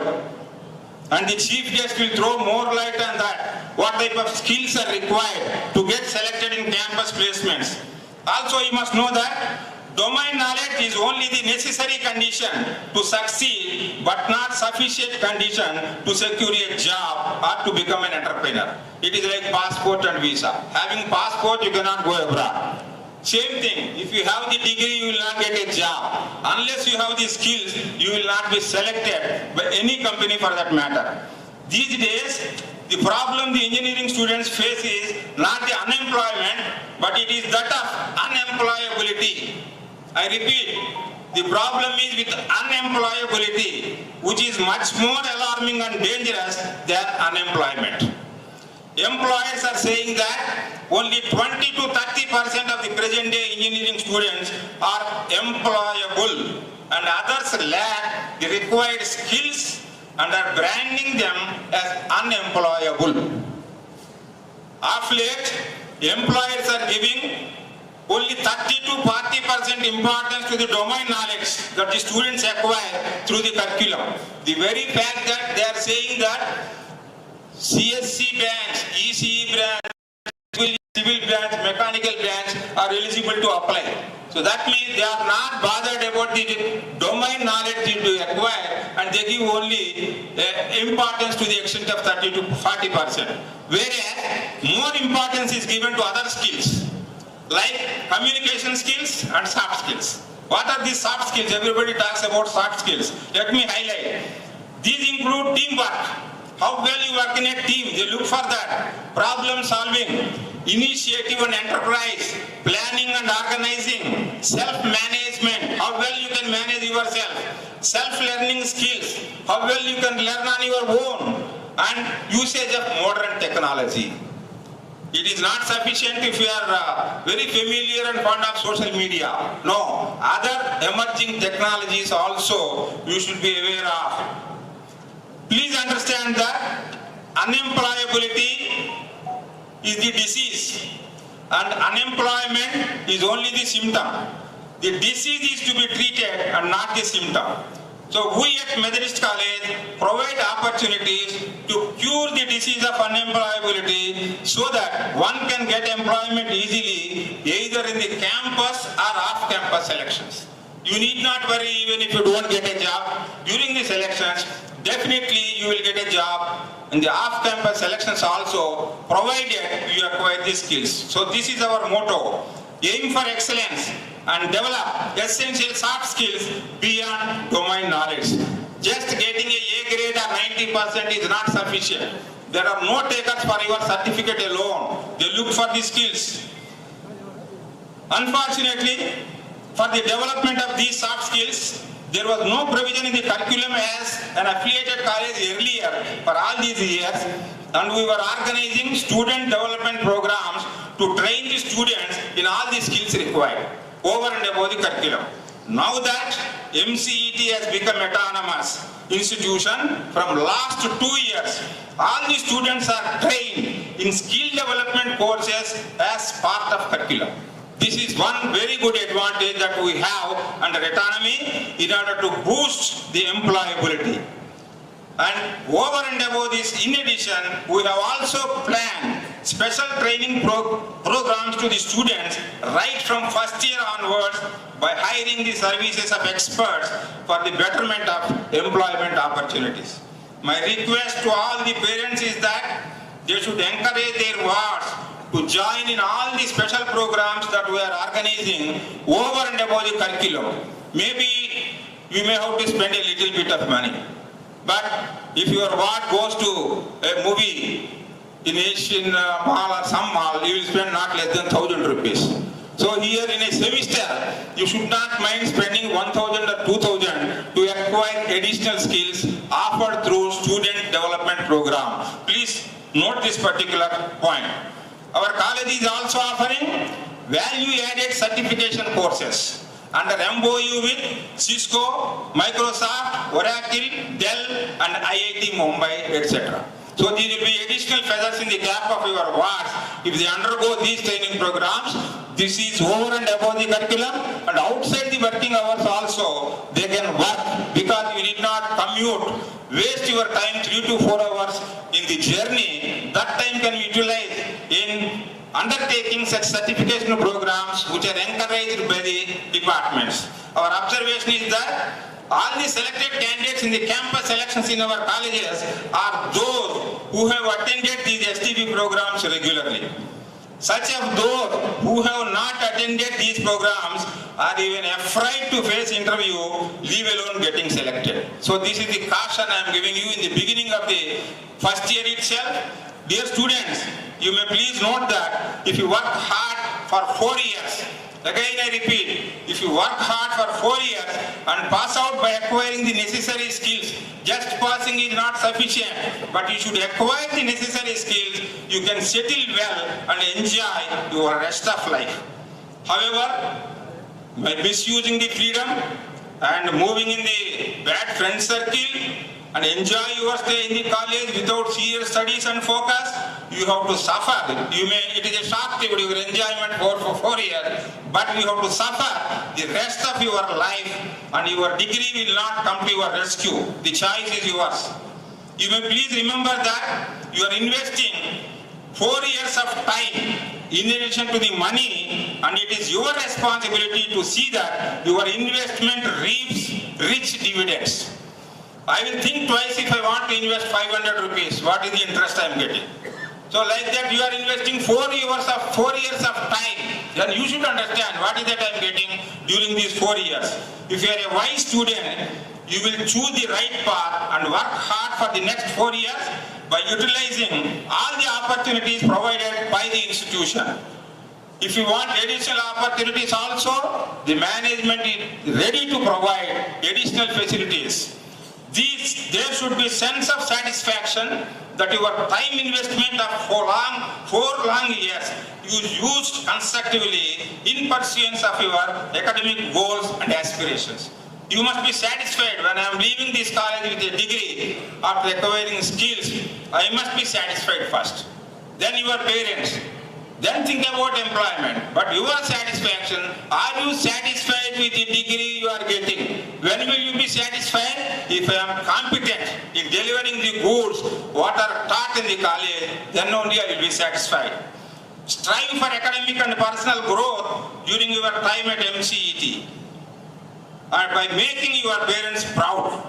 And the chief guest will throw more light on that. What type of skills are required to get selected in campus placements? Also, you must know that domain knowledge is only the necessary condition to succeed, but not sufficient condition to secure a job or to become an entrepreneur. It is like passport and visa. Having passport, you cannot go abroad. Same thing, if you have the degree, you will not get a job. Unless you have the skills, you will not be selected by any company for that matter. These days, the problem the engineering students face is not the unemployment, but it is that of unemployability. I repeat, the problem is with unemployability, which is much more alarming and dangerous than unemployment. Employers are saying that only 20 to 30% of the present day engineering students are employable, and others lack the required skills and are branding them as unemployable. Of late, employers are giving only 30 to 40% importance to the domain knowledge that the students acquire through the curriculum. The very fact that they are saying that CSC branch, ECE branch, civil branch, mechanical branch are eligible to apply. So that means they are not bothered about the domain knowledge to acquire, and they give only importance to the extent of 30 to 40%. Whereas more importance is given to other skills like communication skills and soft skills. What are these soft skills? Everybody talks about soft skills. Let me highlight. These include teamwork. How well you work in a team, they look for that. Problem solving, initiative and enterprise, planning and organizing, self-management, how how well you can manage yourself, self-learning skills, how well you can learn on your own, and usage of modern technology. It is not sufficient if you are very familiar and fond of social media. No, other emerging technologies also you should be aware of. Please understand that unemployability is the disease and unemployment is only the symptom. The disease is to be treated and not the symptom. So we at Methodist College provide opportunities to cure the disease of unemployability so that one can get employment easily either in the campus or off-campus selections. You need not worry even if you don't get a job during the selections. Definitely you will get a job in the off-campus selections also, provided you acquire these skills. So this is our motto. Aim for excellence and develop essential soft skills beyond domain knowledge. Just getting a A grade or 90% is not sufficient. There are no takers for your certificate alone. They look for the skills. Unfortunately, for the development of these soft skills, there was no provision in the curriculum as an affiliated college earlier for all these years, and we were organizing student development programs to train the students in all the skills required over and above the curriculum. Now that MCET has become autonomous institution, from last 2 years, all the students are trained in skill development courses as part of curriculum. This is one very good advantage that we have under autonomy in order to boost the employability. And over and above this, in addition, we have also planned special training programs to the students right from first year onwards by hiring the services of experts for the betterment of employment opportunities. My request to all the parents is that they should encourage their wards to join in all the special programs that we are organizing over and above the curriculum. Maybe we may have to spend a little bit of money. But if your ward goes to a movie in Asian mall or some mall, you will spend not less than 1,000 rupees. So here in a semester, you should not mind spending 1,000 or 2,000 to acquire additional skills offered through student development program. Please note this particular point. Our college is also offering value-added certification courses under MOU with Cisco, Microsoft, Oracle, Dell, and IIT Mumbai, etc. So these will be additional feathers in the cap of your wards if they undergo these training programs. This is over and above the curriculum, and outside the working hours also they can work, because you need not commute, waste your time 3 to 4 hours in the journey. That time can be utilized in undertaking such certification programs which are encouraged by the departments. Our observation is that all the selected candidates in the campus selections in our colleges are those who have attended these STP programs regularly. Such of those who have not attended these programs are even afraid to face interview, leave alone getting selected. So this is the caution I am giving you in the beginning of the first year itself. Dear students, you may please note that if you work hard for 4 years, again I repeat, if you work hard for 4 years and pass out by acquiring the necessary skills, just passing is not sufficient, but you should acquire the necessary skills, you can settle well and enjoy your rest of life. However, by misusing the freedom and moving in the bad friend circle and enjoy your stay in the college without serious studies and focus, you have to suffer. It is a shock to your enjoyment for 4 years, but you have to suffer the rest of your life, and your degree will not come to your rescue. The choice is yours. You may please remember that you are investing 4 years of time in addition to the money, and it is your responsibility to see that your investment reaps rich dividends. I will think twice if I want to invest 500 rupees. What is the interest I am getting? So like that you are investing 4 years of time. Then you should understand what is that I am getting during these 4 years. If you are a wise student, you will choose the right path and work hard for the next 4 years by utilizing all the opportunities provided by the institution. If you want additional opportunities also, the management is ready to provide additional facilities. There should be sense of satisfaction that your time investment of 4 long years you used constructively in pursuance of your academic goals and aspirations. You must be satisfied. When I am leaving this college with a degree after acquiring skills, I must be satisfied first. Then your parents. Then think about employment. But your satisfaction, are you satisfied with the degree you are getting? When will you be satisfied? If I am competent in delivering the goods what are taught in the college, then only I will be satisfied. Strive for academic and personal growth during your time at MCET and by making your parents proud.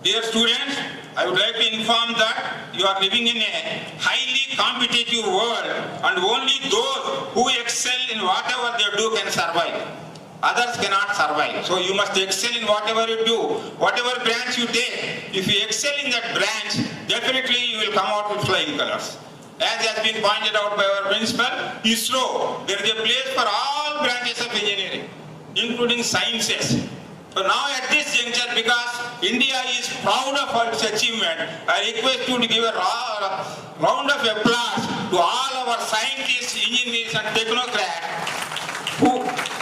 Dear students, I would like to inform that you are living in a highly competitive world and only those who excel in whatever they do can survive. Others cannot survive. So you must excel in whatever you do, whatever branch you take. If you excel in that branch, definitely you will come out with flying colors. As has been pointed out by our principal, ISRO, there is a place for all branches of engineering, including sciences. So now at this juncture, because India is proud of its achievement, I request you to give a round of applause to all our scientists, engineers and technocrats.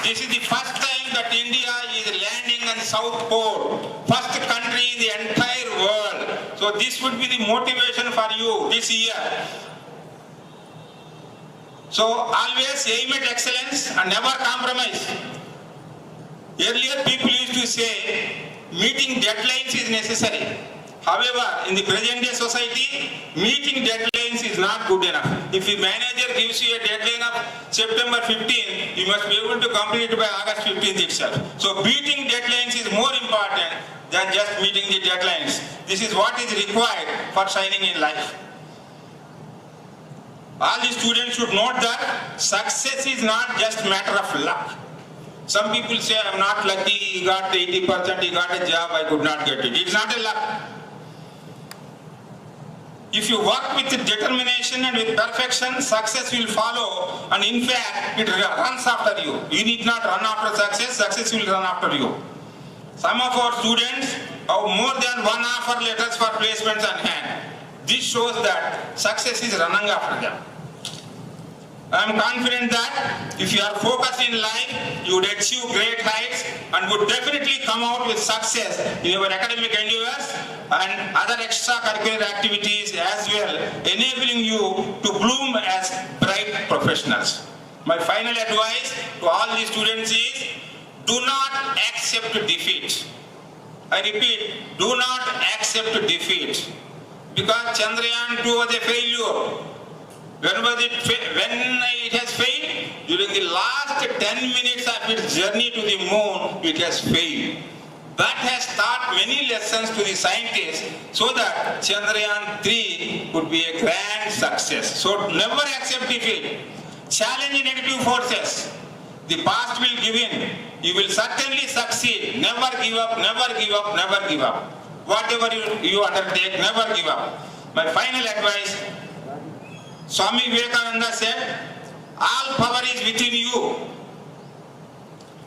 This is the first time that India is landing on South Pole, first country in the entire world. So this would be the motivation for you this year. So always aim at excellence and never compromise. Earlier people used to say meeting deadlines is necessary. However, in the present day society, meeting deadlines is not good enough. If the manager gives you a deadline of September 15th, you must be able to complete it by August 15th itself. So beating deadlines is more important than just meeting the deadlines. This is what is required for shining in life. All the students should note that success is not just a matter of luck. Some people say, I am not lucky, he got 80%, he got a job, I could not get it. It's not a luck. If you work with determination and with perfection, success will follow, and in fact, it runs after you. You need not run after success, success will run after you. Some of our students have more than 1 offer letters for placements on hand. This shows that success is running after them. I am confident that if you are focused in life, you would achieve great heights and would definitely come out with success in your academic endeavors and other extracurricular activities as well, enabling you to bloom as bright professionals. My final advice to all the students is, do not accept defeat. I repeat, do not accept defeat. Because Chandrayaan 2 was a failure. When it has failed? During the last 10 minutes of its journey to the moon, it has failed. That has taught many lessons to the scientists so that Chandrayaan 3 could be a grand success. So never accept defeat. Challenge negative forces. The past will give in. You will certainly succeed. Never give up, never give up, never give up. Whatever you undertake, never give up. My final advice, Swami Vivekananda said, all power is within you.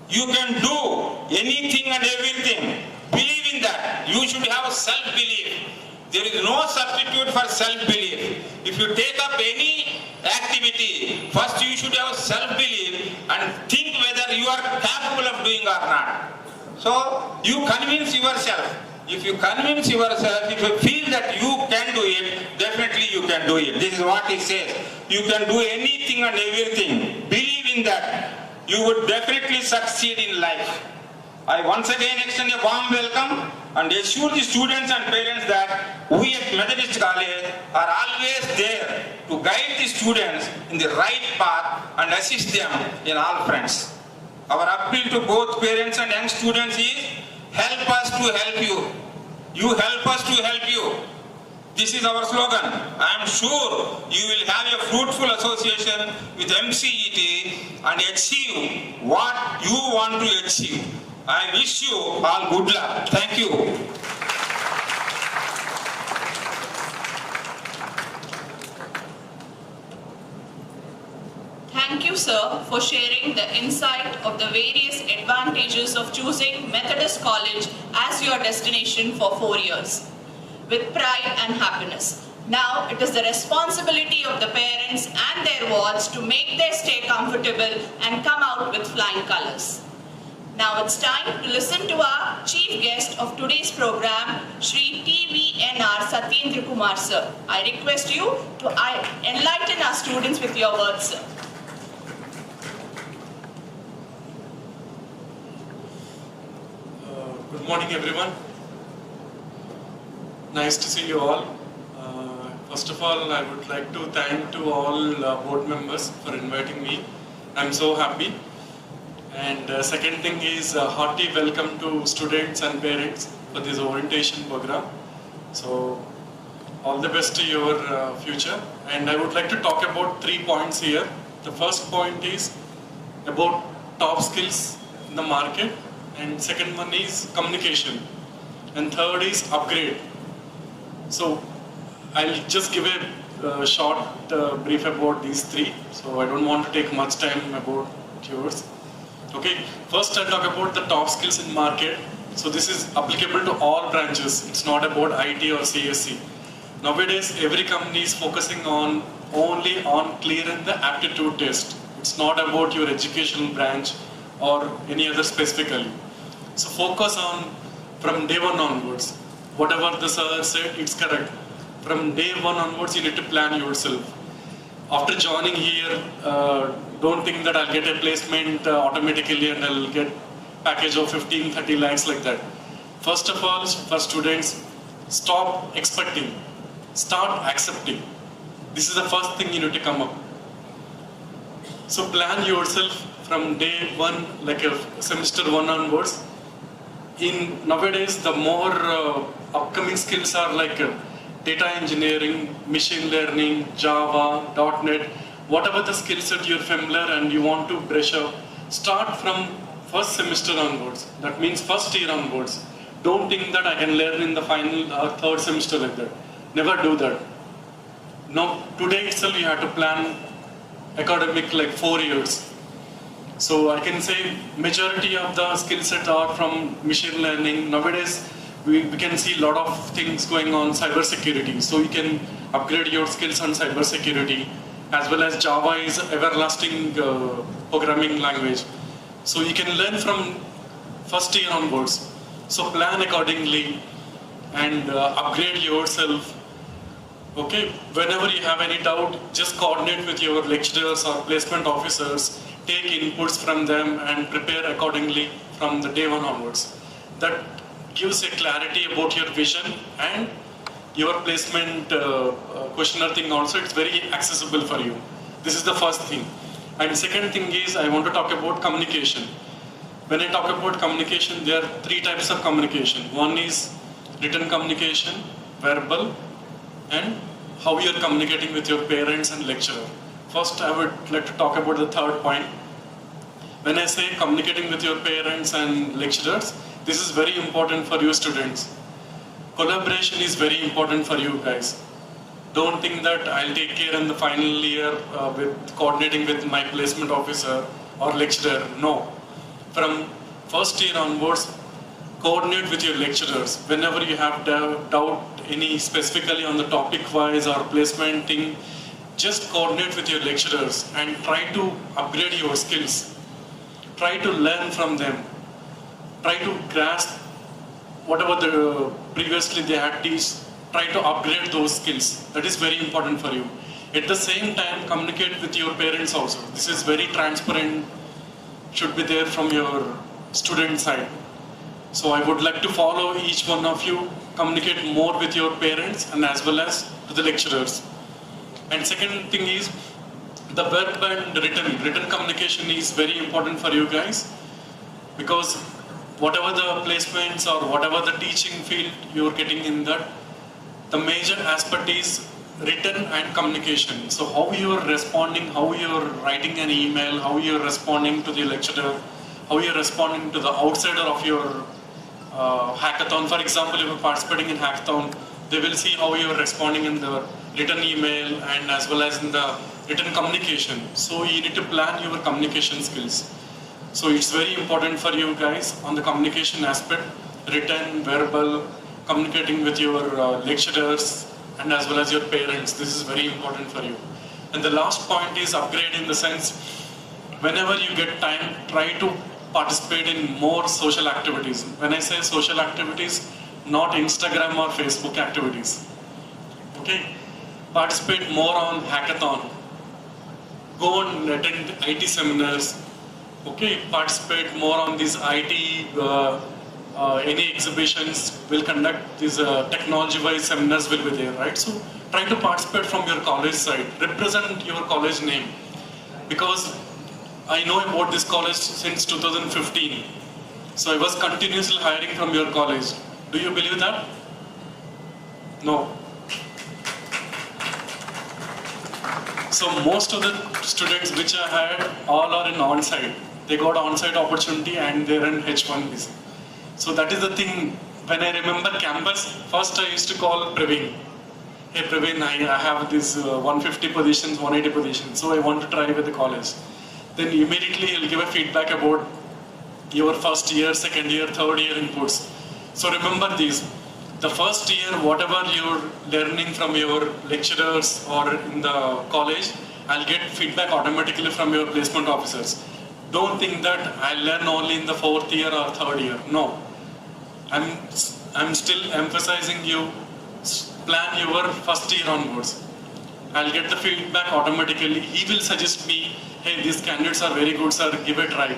You can do anything and everything. Believe in that. You should have self-belief. There is no substitute for self-belief. If you take up any activity, first you should have self-belief and think whether you are capable of doing or not. So you convince yourself. If you convince yourself, if you feel that you can do it, definitely you can do it. This is what he says. You can do anything and everything. Believe in that. You would definitely succeed in life. I once again extend a warm welcome and assure the students and parents that we at Methodist College are always there to guide the students in the right path and assist them in all fronts. Our appeal to both parents and young students is, help us to help you. You help us to help you. This is our slogan. I am sure you will have a fruitful association with MCET and achieve what you want to achieve. I wish you all good luck. Thank you. Thank you, sir, for sharing the insight of the various advantages of choosing Methodist College as your destination for 4 years, with pride and happiness. Now it is the responsibility of the parents and their wards to make their stay comfortable and come out with flying colors. Now it's time to listen to our chief guest of today's program, Shri TVNR Satyendra Kumar, sir. I request you to enlighten our students with your words, sir. Good morning, everyone. Nice to see you all. First of all, I would like to thank to all board members for inviting me. I'm so happy. And second thing is a hearty welcome to students and parents for this orientation program. So all the best to your future. And I would like to talk about 3 points here. The first point is about top skills in the market. And second one is communication. And third is upgrade. So I'll just give a short brief about these 3. So I don't want to take much time about yours. Okay, first I'll talk about the top skills in market. So this is applicable to all branches. It's not about IT or CSC. Nowadays, every company is focusing on only on clearing the aptitude test. It's not about your educational branch or any other specifically. So focus on from day 1 onwards. Whatever the sir said, it's correct. From day 1 onwards, you need to plan yourself. After joining here, don't think that I'll get a placement automatically and I'll get package of 15-30 lakhs like that. First of all, for students, stop expecting, start accepting. This is the first thing you need to come up. So plan yourself from day 1, like a semester 1 onwards. In nowadays, the more upcoming skills are like data engineering, machine learning, Java, .NET, whatever the skill set you're familiar and you want to brush up, start from first semester onwards. That means first year onwards. Don't think that I can learn in the final or third semester like that. Never do that. Now, today itself you have to plan academic like 4 years. So I can say majority of the skill set are from machine learning. Nowadays, we can see a lot of things going on cyber security. So you can upgrade your skills on cyber security, as well as Java is everlasting programming language. So you can learn from first year onwards. So plan accordingly and upgrade yourself. Okay, whenever you have any doubt, just coordinate with your lecturers or placement officers, take inputs from them and prepare accordingly from the day 1 onwards. That gives a clarity about your vision and your placement questionnaire thing also. It's very accessible for you. This is the first thing. And second thing is I want to talk about communication. When I talk about communication, there are 3 types of communication. One is written communication, verbal, and how you're communicating with your parents and lecturer. First, I would like to talk about the third point. When I say communicating with your parents and lecturers, this is very important for you students. Collaboration is very important for you guys. Don't think that I'll take care in the final year with coordinating with my placement officer or lecturer. No. From first year onwards, coordinate with your lecturers. Whenever you have doubt any specifically on the topic wise or placement thing, just coordinate with your lecturers and try to upgrade your skills. Try to learn from them. Try to grasp whatever previously they had teach. Try to upgrade those skills. That is very important for you. At the same time, communicate with your parents also. This is very transparent, should be there from your student side. So I would like to follow each one of you, communicate more with your parents and as well as to the lecturers. And second thing is, the verb and written communication is very important for you guys, because whatever the placements or whatever the teaching field you're getting in that, the major aspect is written and communication. So how you're responding, how you're writing an email, how you're responding to the lecturer, how you're responding to the outsider of your hackathon. For example, if you're participating in hackathon, They will see how you are responding in the written email and as well as in the written communication. So you need to plan your communication skills. So it's very important for you guys on the communication aspect, written, verbal, communicating with your lecturers and as well as your parents. This is very important for you. And the last point is upgrade in the sense, whenever you get time, try to participate in more social activities. When I say social activities, not Instagram or Facebook activities. Okay? Participate more on hackathon. Go and attend IT seminars. Okay? Participate more on these IT, any exhibitions will conduct these technology-wise seminars will be there, right? So try to participate from your college side. Represent your college name. Because I know about this college since 2015. So I was continuously hiring from your college. Do you believe that? No. So most of the students which I had, all are in on-site. They got on-site opportunity and they're in H1BC. So that is the thing. When I remember campus, first I used to call Praveen. Hey Praveen, I have these 150 positions, 180 positions. So I want to try with the college. Then immediately he'll give a feedback about your first year, second year, third year inputs. So remember these. The first year, whatever you're learning from your lecturers or in the college, I'll get feedback automatically from your placement officers. Don't think that I'll learn only in the fourth year or third year. No. I'm still emphasizing you plan your first year onwards. I'll get the feedback automatically. He will suggest me, hey, these candidates are very good, sir, give it a try.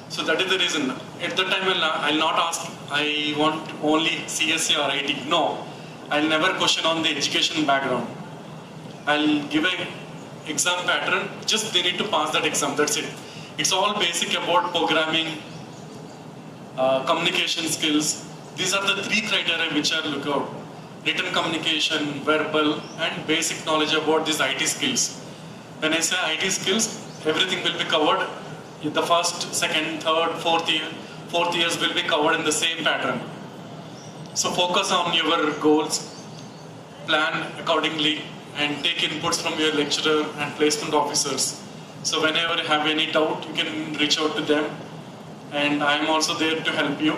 So that is the reason. At the time, I'll not ask, I want only CSA or IT. No, I'll never question on the education background. I'll give an exam pattern, just they need to pass that exam, that's it. It's all basic about programming, communication skills. These are the three criteria which I look out. Written communication, verbal, and basic knowledge about these IT skills. When I say IT skills, everything will be covered. The first, second, third, fourth years will be covered in the same pattern. So focus on your goals, plan accordingly, and take inputs from your lecturer and placement officers. So whenever you have any doubt, you can reach out to them, and I am also there to help you.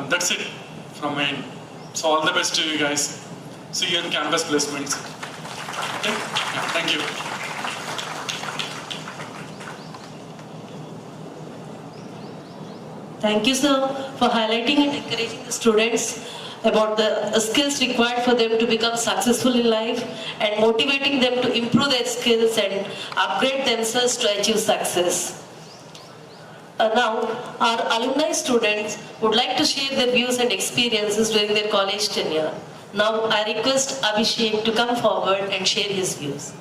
That's it from my end. So all the best to you guys. See you in campus placements. Okay? Yeah, thank you. Thank you, sir, for highlighting and encouraging the students about the skills required for them to become successful in life and motivating them to improve their skills and upgrade themselves to achieve success. Now, our alumni students would like to share their views and experiences during their college tenure. Now, I request Abhishek to come forward and share his views.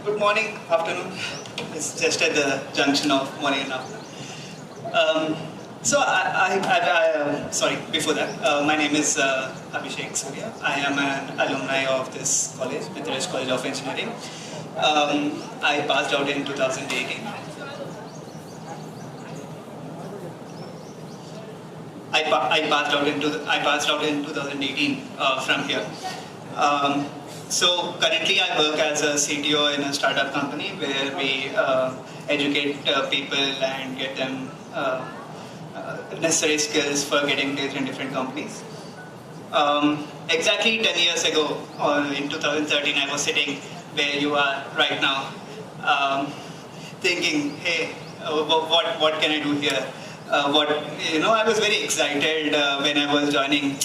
Good morning, afternoon. It's just at the junction of morning and afternoon. Sorry, before that, my name is Abhishek Surya. I am an alumni of this college, Methodist College of Engineering. I passed out in 2018. I passed out in 2018 from here. So currently I work as a CTO in a startup company where we educate people and get them necessary skills for getting placed in different companies. Exactly 10 years ago, in 2013, I was sitting where you are right now, thinking, hey, what can I do here? I was very excited when I was joining.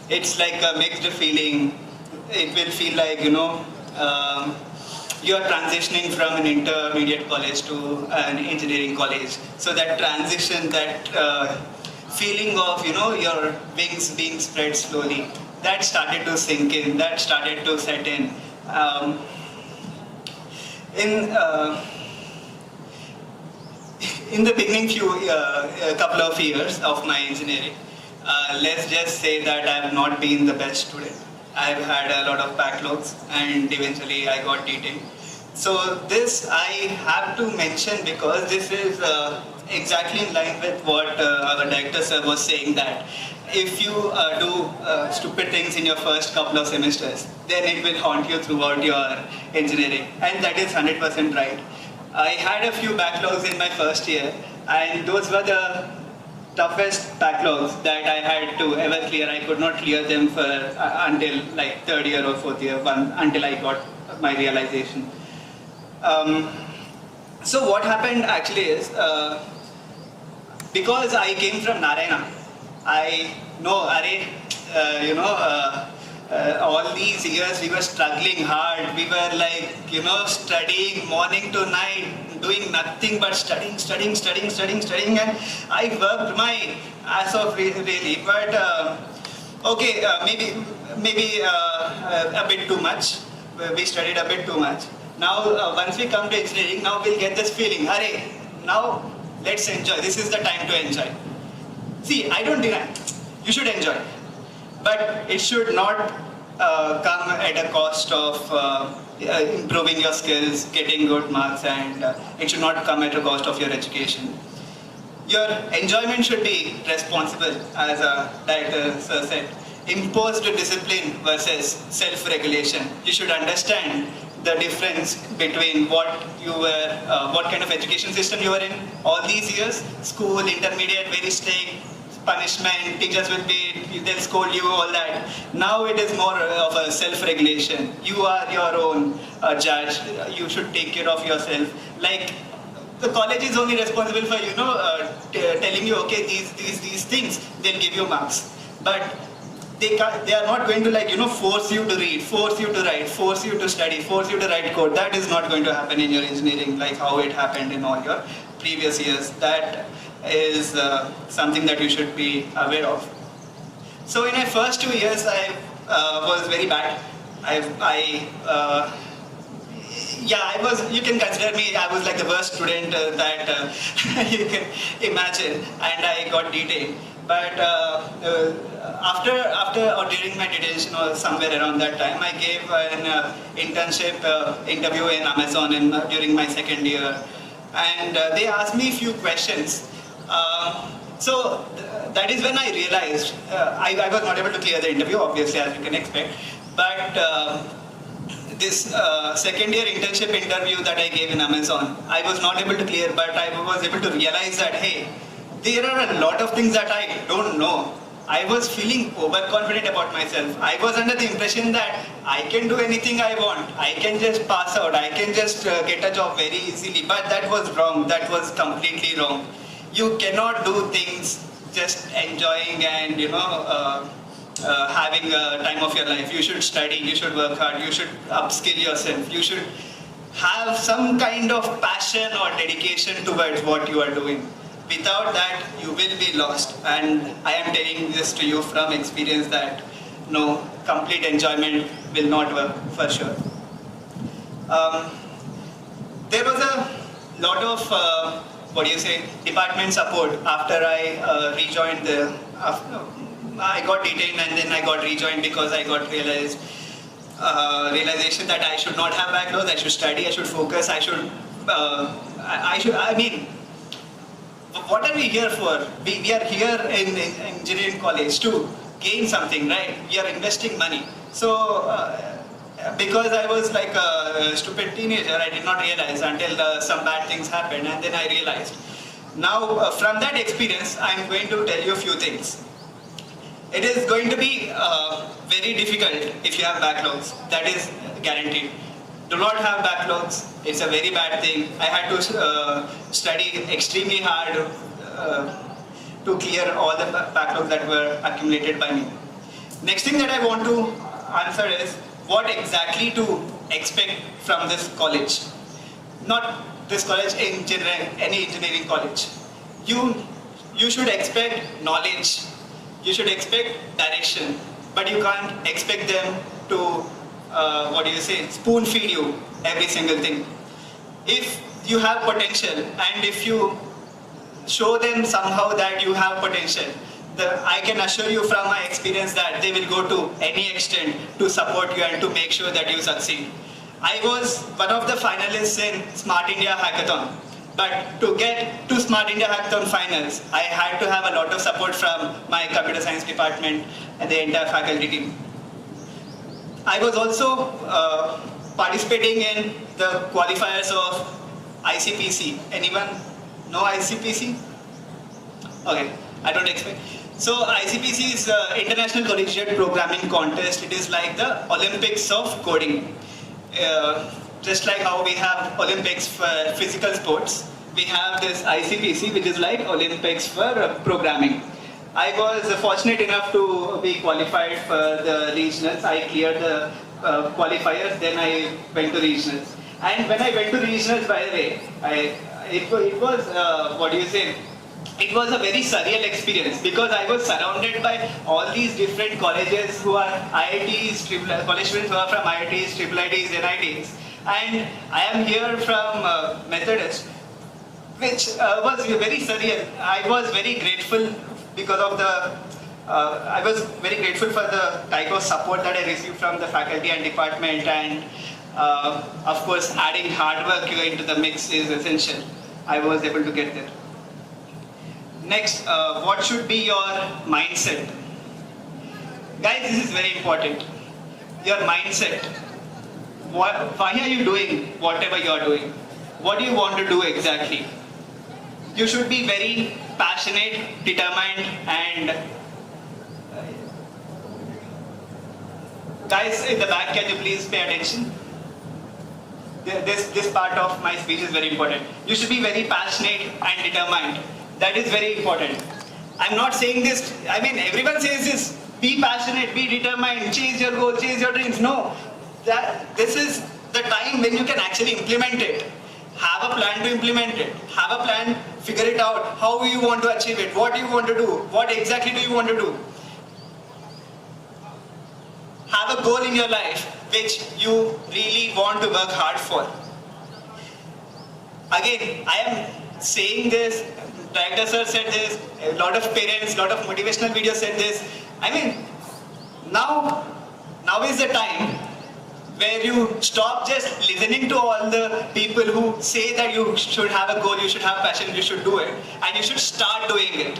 It's like a mixed feeling. It will feel like, you are transitioning from an intermediate college to an engineering college. So that transition, that feeling of, your wings being spread slowly, that started to sink in, that started to set in. in the beginning couple of years of my engineering, let's just say that I have not been the best student. I've had a lot of backlogs and eventually I got detained. So this I have to mention because this is exactly in line with what our director sir was saying, that if you do stupid things in your first couple of semesters, then it will haunt you throughout your engineering, and that is 100% right. I had a few backlogs in my first year, and those were the toughest backlogs that I had to ever clear. I could not clear them for until like third year or fourth year, until I got my realization. So what happened actually is, because I came from Narayana, I know, all these years we were struggling hard. We were like, studying morning to night, doing nothing but studying, and I worked my ass off really. But maybe a bit too much. We studied a bit too much. Now, once we come to engineering, now we'll get this feeling, now let's enjoy. This is the time to enjoy. See, I don't deny, you should enjoy. But it should not come at a cost of improving your skills, getting good marks, and it should not come at a cost of your education. Your enjoyment should be responsible, as a director sir said. Imposed discipline versus self-regulation. You should understand the difference between what kind of education system you were in all these years. School, intermediate, very strict, punishment, teachers they'll scold you, all that. Now it is more of a self-regulation. You are your own judge. You should take care of yourself. Like, the college is only responsible for, telling you, okay, these things, they'll give you marks. But they are not going to force you to read, force you to write, force you to study, force you to write code. That is not going to happen in your engineering like how it happened in all your previous years. That is something that you should be aware of. So in my first 2 years, I was very bad. You can consider me, I was like the worst student that you can imagine, and I got detained. But after or during my detention or somewhere around that time, I gave an internship interview in Amazon during my second year, and they asked me a few questions. So that is when I realized I was not able to clear the interview, obviously, as you can expect. But this second year internship interview that I gave in Amazon, I was not able to clear, but I was able to realize that, hey, there are a lot of things that I don't know. I was feeling overconfident about myself. I was under the impression that I can do anything I want. I can just pass out. I can just get a job very easily. But that was wrong. That was completely wrong. You cannot do things just enjoying and, having a time of your life. You should study. You should work hard. You should upskill yourself. You should have some kind of passion or dedication towards what you are doing. Without that, you will be lost. And I am telling this to you from experience that no, complete enjoyment will not work for sure. There was a lot of, department support after I rejoined I got detained and then I got rejoined because I got realization that I should not have backlogs, I should study, I should focus, what are we here for? We are here in engineering college to gain something, right? We are investing money. So, because I was like a stupid teenager, I did not realize until some bad things happened, and then I realized. Now, from that experience, I am going to tell you a few things. It is going to be very difficult if you have backlogs. That is guaranteed. Do not have backlogs. It's a very bad thing. I had to study extremely hard to clear all the backlogs that were accumulated by me. Next thing that I want to answer is what exactly to expect from this college. Not this college, in general, any engineering college. You should expect knowledge. You should expect direction. But you can't expect them to spoon feed you every single thing. If you have potential and if you show them somehow that you have potential. I can assure you from my experience that they will go to any extent to support you and to make sure that you succeed. I was one of the finalists in Smart India Hackathon. But to get to Smart India Hackathon finals, I had to have a lot of support from my computer science department and the entire faculty team. I was also participating in the qualifiers of ICPC. Anyone know ICPC? Okay, I don't expect. So ICPC is International Collegiate Programming Contest. It is like the Olympics of coding. Just like how we have Olympics for physical sports, we have this ICPC, which is like Olympics for programming. I was fortunate enough to be qualified for the regionals. I cleared the qualifiers, then I went to regionals. And when I went to regionals, by the way, it was what do you say? It was a very surreal experience because I was surrounded by all these different colleges who are IITs, college students who are from IITs, IIITs, NITs. And I am here from Methodist, which was very surreal. I was very grateful because of the, I was very grateful for the type of support that I received from the faculty and department, and of course adding hard work into the mix is essential. I was able to get there. Next, what should be your mindset? Guys, this is very important. Your mindset. Why are you doing whatever you are doing? What do you want to do exactly? You should be very passionate, determined, and guys in the back, can you please pay attention? This part of my speech is very important. You should be very passionate and determined. That is very important. I'm not saying this, I mean, everyone says this, be passionate, be determined, chase your goals, chase your dreams. No, this is the time when you can actually implement it. Have a plan to implement it. Have a plan, figure it out, how you want to achieve it, what you want to do, what exactly do you want to do. Have a goal in your life which you really want to work hard for. Again, I am saying this, Director sir said this, a lot of parents, a lot of motivational videos said this. I mean, now is the time where you stop just listening to all the people who say that you should have a goal, you should have passion, you should do it, and you should start doing it.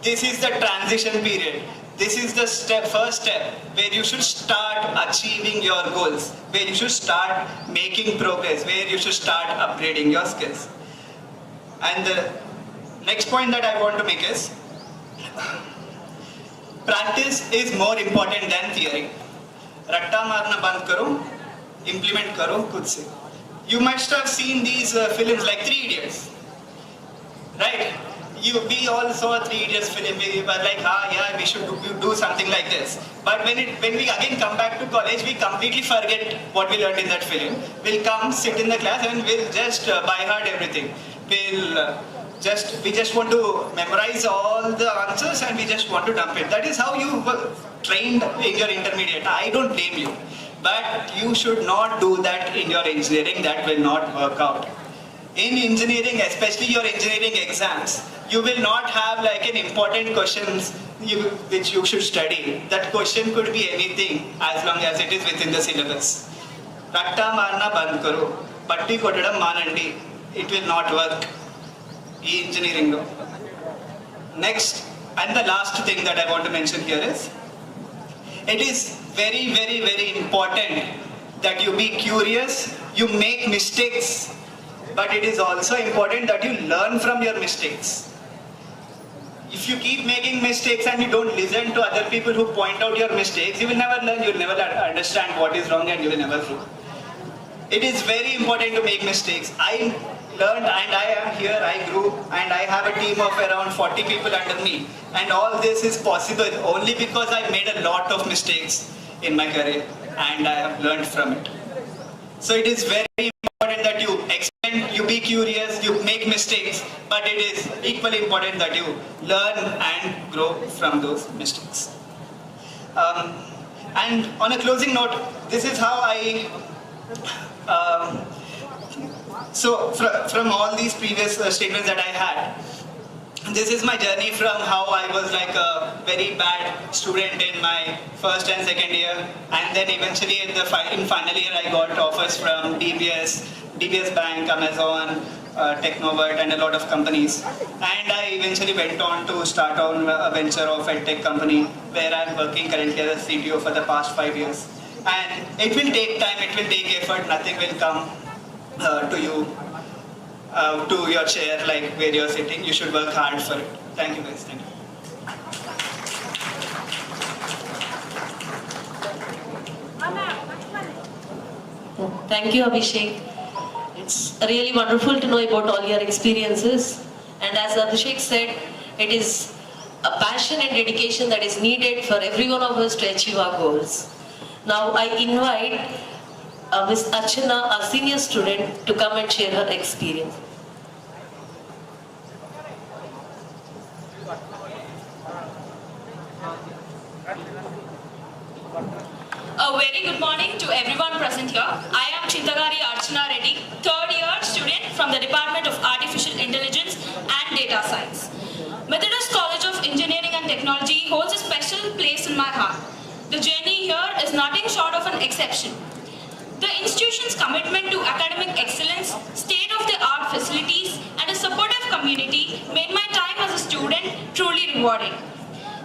This is the transition period. This is the first step where you should start achieving your goals, where you should start making progress, where you should start upgrading your skills. And the next point that I want to make is, practice is more important than theory. Ratta marna band karo, implement karo khud se. You must have seen these films like 3 Idiots, right? We all saw 3 Idiots film. We were like, yeah, we should do something like this. But when we again come back to college, we completely forget what we learned in that film. We'll come, sit in the class, and we'll just by heart everything. We just want to memorize all the answers and we just want to dump it. That is how you were trained in your intermediate. I don't blame you. But you should not do that in your engineering. That will not work out. In engineering, especially your engineering exams, you will not have like an important questions which you should study. That question could be anything as long as it is within the syllabus. Ratta marna band karo, patti kodadam manandi. It will not work. Engineering though. Next, and the last thing that I want to mention here is, it is very, very, very important that you be curious, you make mistakes, but it is also important that you learn from your mistakes. If you keep making mistakes and you don't listen to other people who point out your mistakes, you will never learn, you will never understand what is wrong, and you will never grow. It is very important to make mistakes. I learned and I am here, I grew, and I have a team of around 40 people under me. And all this is possible only because I made a lot of mistakes in my career and I have learned from it. So it is very important that you expand, you be curious, you make mistakes, but it is equally important that you learn and grow from those mistakes. And on a closing note, this is how I so from all these previous statements that I had, this is my journey from how I was like a very bad student in my first and second year, and then eventually in final year I got offers from DBS Bank, Amazon, Technovert, and a lot of companies. And I eventually went on to start on a venture of a tech company where I'm working currently as a CTO for the past 5 years. And it will take time, it will take effort, nothing will come to you, to your chair, like where you're sitting. You should work hard for it. Thank you guys, thank you. Thank you, Abhishek. It's really wonderful to know about all your experiences. And as Abhishek said, it is a passion and dedication that is needed for every one of us to achieve our goals. Now I invite Ms. Archana, our senior student, to come and share her experience. A very good morning to everyone present here. I am Chintagari Archana Reddy, third year student from the Department of Artificial Intelligence and Data Science. Methodist College of Engineering and Technology holds a special place in my heart. The journey here is nothing short of an exception. The institution's commitment to academic excellence, state-of-the-art facilities, and a supportive community made my time as a student truly rewarding.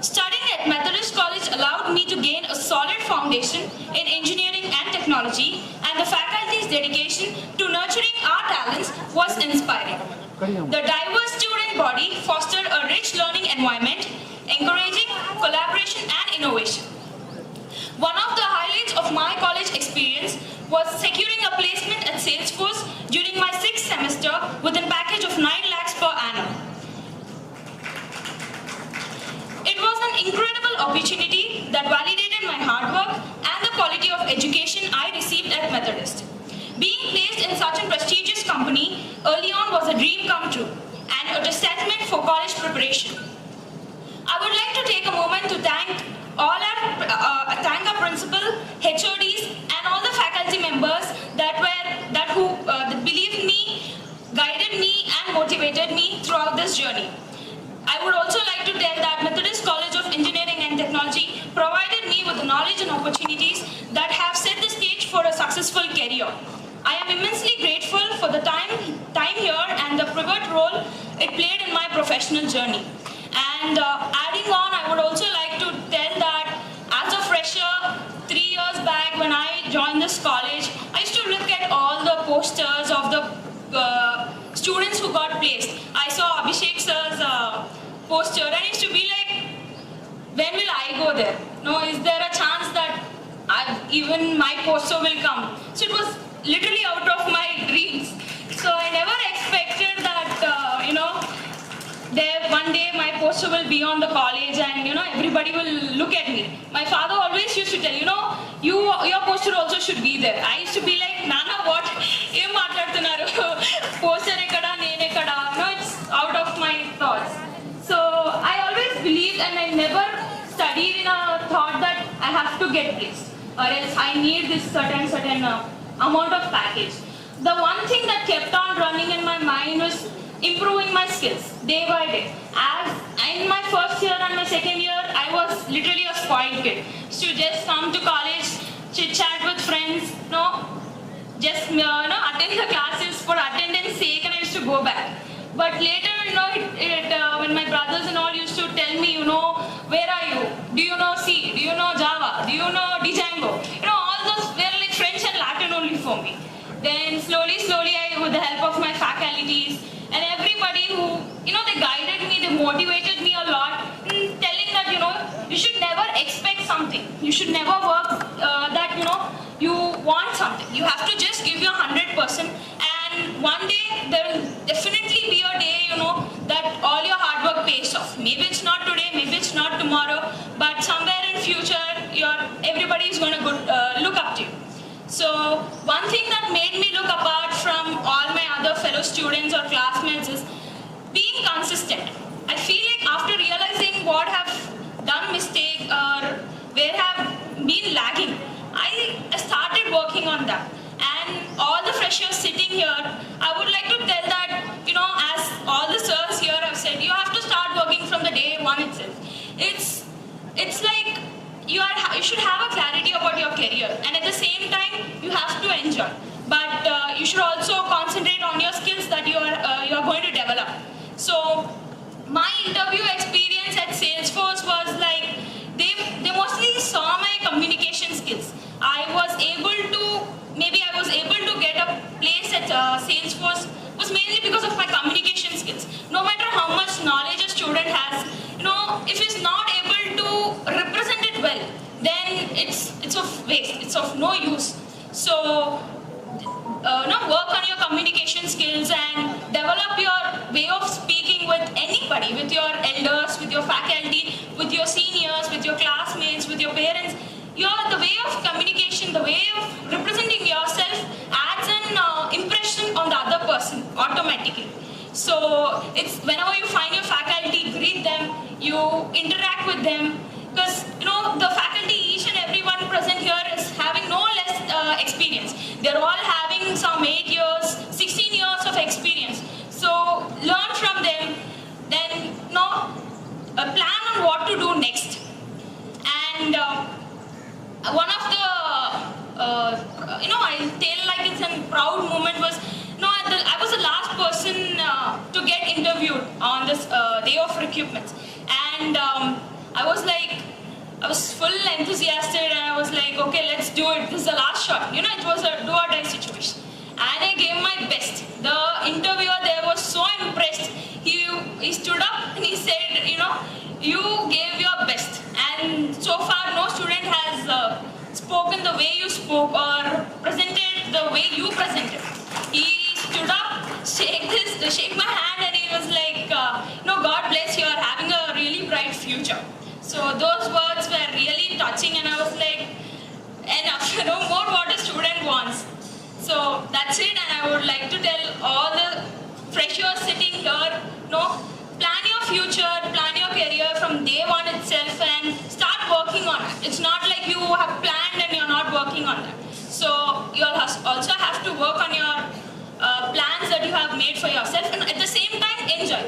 Studying at Methodist College allowed me to gain a solid foundation in engineering and technology, and the faculty's dedication to nurturing our talents was inspiring. The diverse student body fostered a rich learning environment, encouraging collaboration and innovation. One of the highlights of my college experience was securing a placement at Salesforce during my 6th semester with a package of 9 lakhs per annum. It was an incredible opportunity that validated my hard work and the quality of education I received at Methodist. Being placed in such a prestigious company early on was a dream come true and a testament for college preparation. I would like to take a moment to thank our principal, HODs, and all the faculty members that believed me, guided me, and motivated me throughout this journey. I would also like to tell that Methodist College of Engineering and Technology provided me with the knowledge and opportunities that have set the stage for a successful career. I am immensely grateful for the time here and the pivot role it played in my professional journey. And adding on, I would also like to tell that as a fresher, 3 years back when I joined this college, I used to look at all the posters of the students who got placed. I saw Abhishek sir's poster and I used to be like, when will I go there? No, is there a chance that even my poster will come? So it was literally out of my dreams. So I never expected that, one day my poster will be on the college and, everybody will look at me. My father always used to tell, your poster also should be there. I used to be like, Nana, what? Poster ekkada, nene ekkada. It's out of my thoughts. So I always believed and I never studied in a thought that I have to get placed or else I need this certain amount of package. The one thing that kept on running in my mind was improving my skills day by day. As in my first year and my second year, I was literally a spoiled kid. So just come to college, chit chat with friends, just attend the classes for attendance sake, and I used to go back. But later, when my brothers and all used to tell me, where are you? Do you know C? Do you know Java? Do you know Django? All those were like French and Latin only for me. Then slowly, with the help of my faculties and everybody who, they guided me, they motivated me a lot, telling that, you should never expect something. You should never work that, you want something. You have to just give your 100%. And one day, there will definitely be a day, that all your hard work pays off. Maybe it's not today, maybe it's not tomorrow, but somewhere in future, everybody is going to look up to you. So one thing that made me look apart from all my other fellow students or classmates is being consistent. I feel like after realizing what have done mistake or where have been lagging, I started working on that. And all the freshers sitting here, I would like to tell that, as all the sirs here have said, you have to start it's like you should have a clarity about your career, and at the same time you have to enjoy. But you should also concentrate on your skills that you are going to develop. So my interview experience at Salesforce was like they mostly saw my communication skills. I was able to get a place at Salesforce was mainly because of my communication skills. No matter how much knowledge a student has, if he's not able to represent it well, then it's of waste. It's of no use. So work on your communication skills and develop your way of speaking with anybody, with your elders, with your faculty, with your seniors, with your classmates, with your parents. The way of communication, the way of representing yourself adds an impression on the other person automatically. So it's whenever you find your faculty, greet them, you interact with them, because the faculty, each and everyone present here is having no less experience. They're all having some 8 years, 16 years of experience. So learn from them, then plan on what to do next. And one of the I tell like it's a proud moment was I was the last person to get interviewed on this day of recruitment, and I was full enthusiastic, and I was like, okay, let's do it. This is the last shot. It was a do or die situation, and I gave my best. The interviewer there was so impressed. He stood up and he said, you gave your best, and so far no student has spoken the way you spoke or presented the way you presented. He stood up, shake my hand, and he was like, God bless you, are having a really bright future. So those words were really touching, and I was like, enough, more what a student wants. So that's it, and I would like to tell all the freshers sitting here, plan your future, plan your career from day one itself, and start working on it. It's not like you have planned and you're not working on that. So you'll also have to work on your plans that you have made for yourself, and at the same time enjoy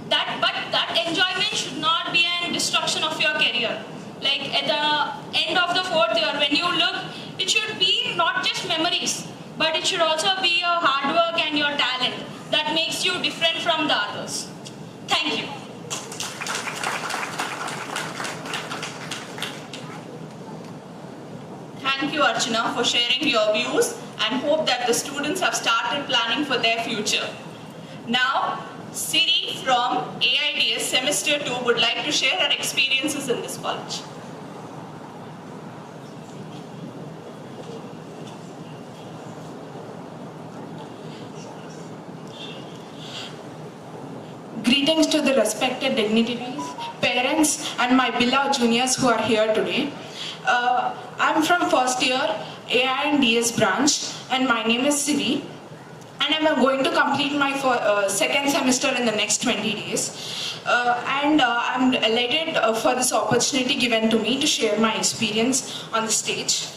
that. But that enjoyment should not be an destruction of your career. Like at the end of the 4th year, when you look, it should be not just memories, but it should also be your hard work and your talent that makes you different from the others. Thank you. Thank you, Archana, for sharing your views, and hope that the students have started planning for their future. Now, Siri from AIDS Semester 2 would like to share her experiences in this college. Greetings to the respected dignitaries, parents, and my beloved juniors who are here today. I'm from first year AIDS branch, and my name is Siri, and I'm going to complete my second semester in the next 20 days. I'm elated for this opportunity given to me to share my experience on the stage.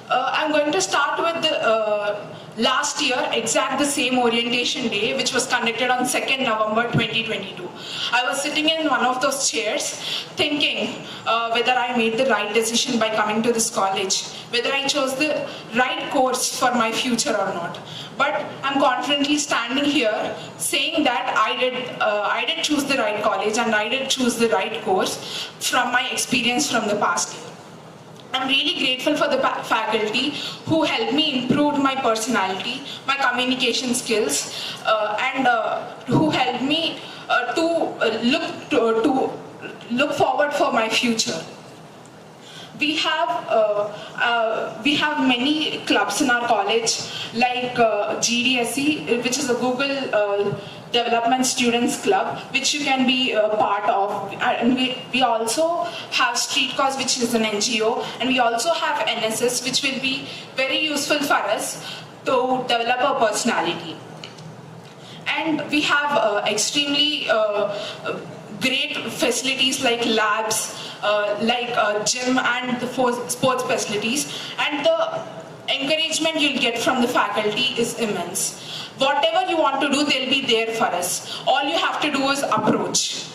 I'm going to start with the last year, the same orientation day, which was conducted on 2nd November 2022. I was sitting in one of those chairs thinking whether I made the right decision by coming to this college, whether I chose the right course for my future or not. But I'm confidently standing here saying that I did choose the right college, and I did choose the right course from my experience from the past year. I'm really grateful for the faculty who helped me improve my personality, my communication skills, and who helped me to look forward for my future. We have many clubs in our college, like GDSE, which is a Google Development Students Club, which you can be a part of. And we also have Street Cause, which is an NGO, and we also have NSS, which will be very useful for us to develop our personality. And we have extremely great facilities like labs, gym, and the sports facilities, and the encouragement you'll get from the faculty is immense. Whatever you want to do, they'll be there for us. All you have to do is approach.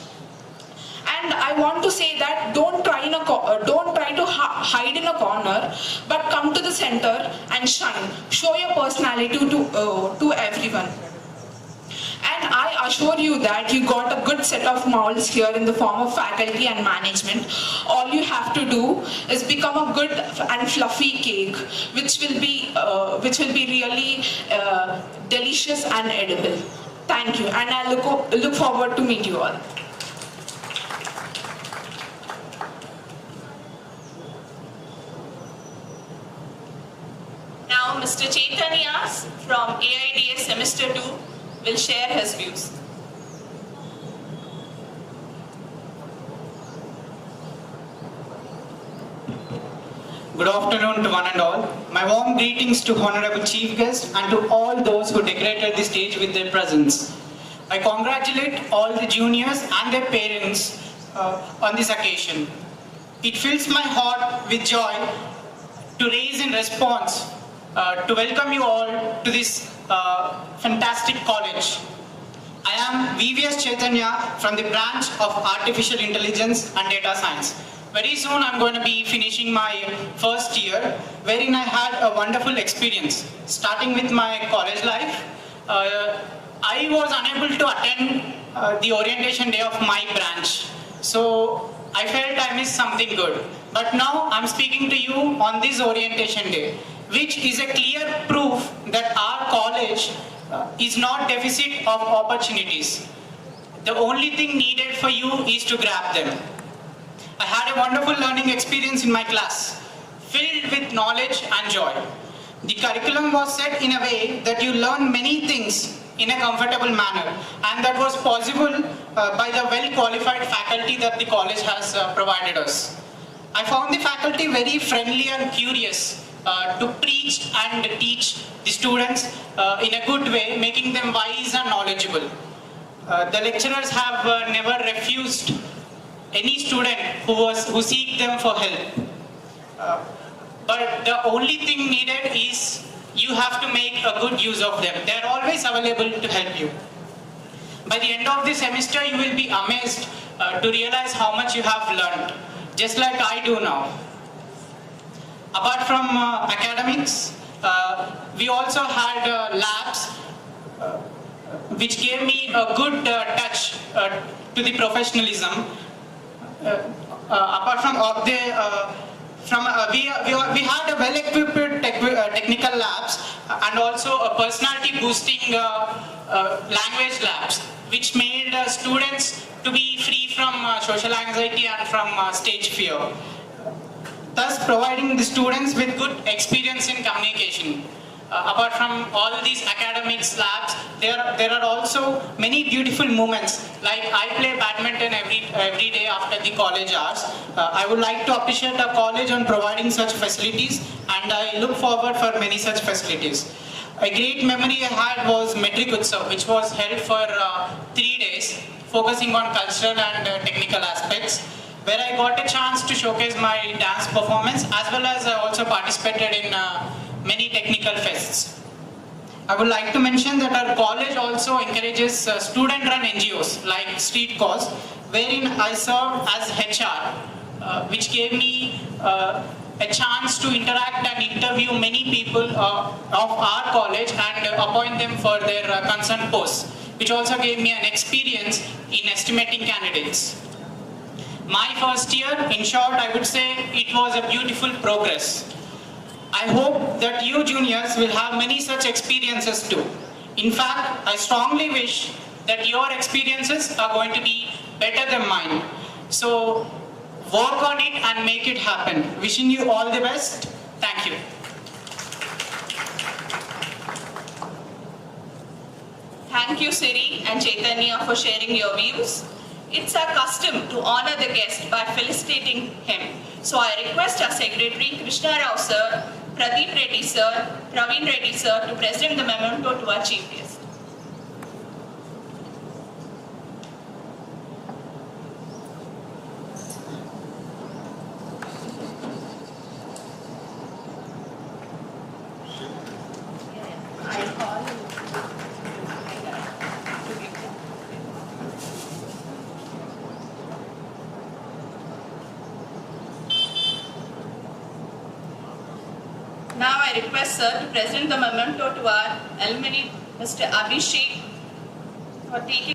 And I want to say that don't try to hide in a corner, but come to the center and shine. Show your personality to everyone. And I assure you that you got a good set of molds here in the form of faculty and management. All you have to do is become a good and fluffy cake, which will be really delicious and edible. Thank you, and I look forward to meet you all. Now, Mr. Chaitanya from AIDS Semester 2 will share his views. Good afternoon to one and all. My warm greetings to Honorable Chief Guest and to all those who decorated the stage with their presence. I congratulate all the juniors and their parents on this occasion. It fills my heart with joy to raise in response to welcome you all to this fantastic college. I am VVS Chaitanya from the branch of Artificial Intelligence and Data Science. Very soon I'm going to be finishing my first year, wherein I had a wonderful experience. Starting with my college life, I was unable to attend the orientation day of my branch. So I felt I missed something good. But now I'm speaking to you on this orientation day, which is a clear proof that our college is not deficit of opportunities. The only thing needed for you is to grab them. I had a wonderful learning experience in my class, filled with knowledge and joy. The curriculum was set in a way that you learn many things in a comfortable manner, and that was possible by the well-qualified faculty that the college has provided us. I found the faculty very friendly and curious to preach and teach the students in a good way, making them wise and knowledgeable. The lecturers have never refused any student who seek them for help. But the only thing needed is you have to make a good use of them. They are always available to help you. By the end of the semester, you will be amazed to realize how much you have learned, just like I do now. Apart from academics, we also had labs which gave me a good touch to the professionalism. Apart from we had a well-equipped technical labs and also a personality boosting language labs, which made students to be free from social anxiety and from stage fear, thus providing the students with good experience in communication. Apart from all these academics labs, there are also many beautiful moments, like I play badminton every day after the college hours. I would like to appreciate our college on providing such facilities, and I look forward for many such facilities. A great memory I had was Metric Utsav, which was held for 3 days, focusing on cultural and technical aspects, where I got a chance to showcase my dance performance, as well as I also participated in many technical fests. I would like to mention that our college also encourages student-run NGOs like Street Cause, wherein I served as HR, which gave me a chance to interact and interview many people of our college and appoint them for their concerned posts, which also gave me an experience in estimating candidates. My first year, in short, I would say it was a beautiful progress. I hope that you juniors will have many such experiences too. In fact, I strongly wish that your experiences are going to be better than mine. So work on it and make it happen. Wishing you all the best. Thank you. Thank you, Siri and Chaitanya, for sharing your views. It's our custom to honor the guest by felicitating him. So I request our Secretary Krishna Rao sir, Pradeep Reddy sir, Praveen Reddy sir to present the memento to our Chief Guest. Now I request Sir to present the memento to our alumni, Mr. Abhishek, for taking.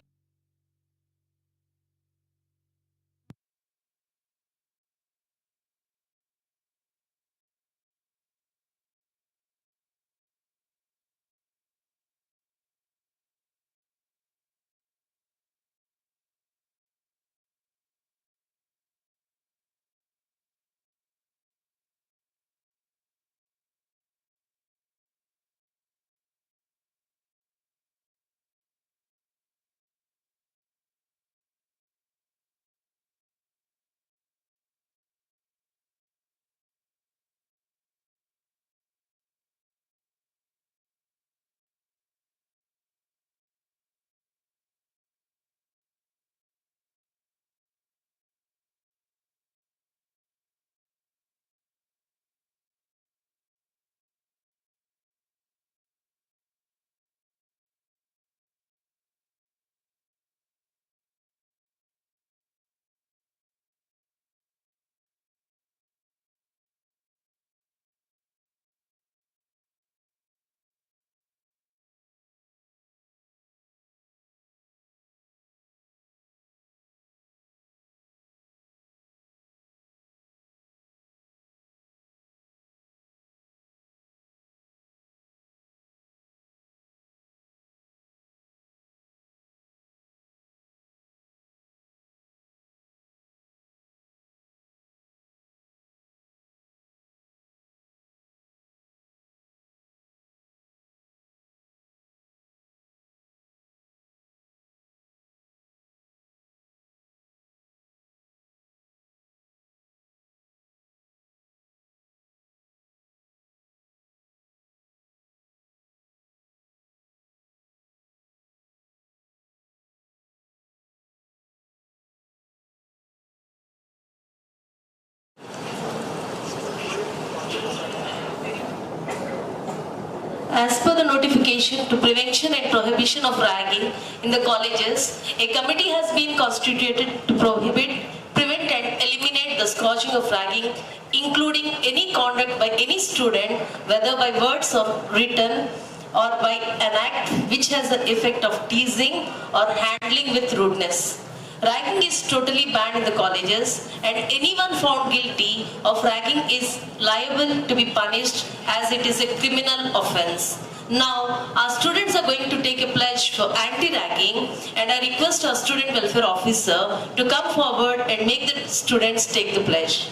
As per the notification to prevention and prohibition of ragging in the colleges, a committee has been constituted to prohibit, prevent and eliminate the scourging of ragging, including any conduct by any student, whether by words or written, or by an act which has the effect of teasing or handling with rudeness. Ragging is totally banned in the colleges, and anyone found guilty of ragging is liable to be punished as it is a criminal offence. Now, our students are going to take a pledge for anti-ragging, and I request our student welfare officer to come forward and make the students take the pledge.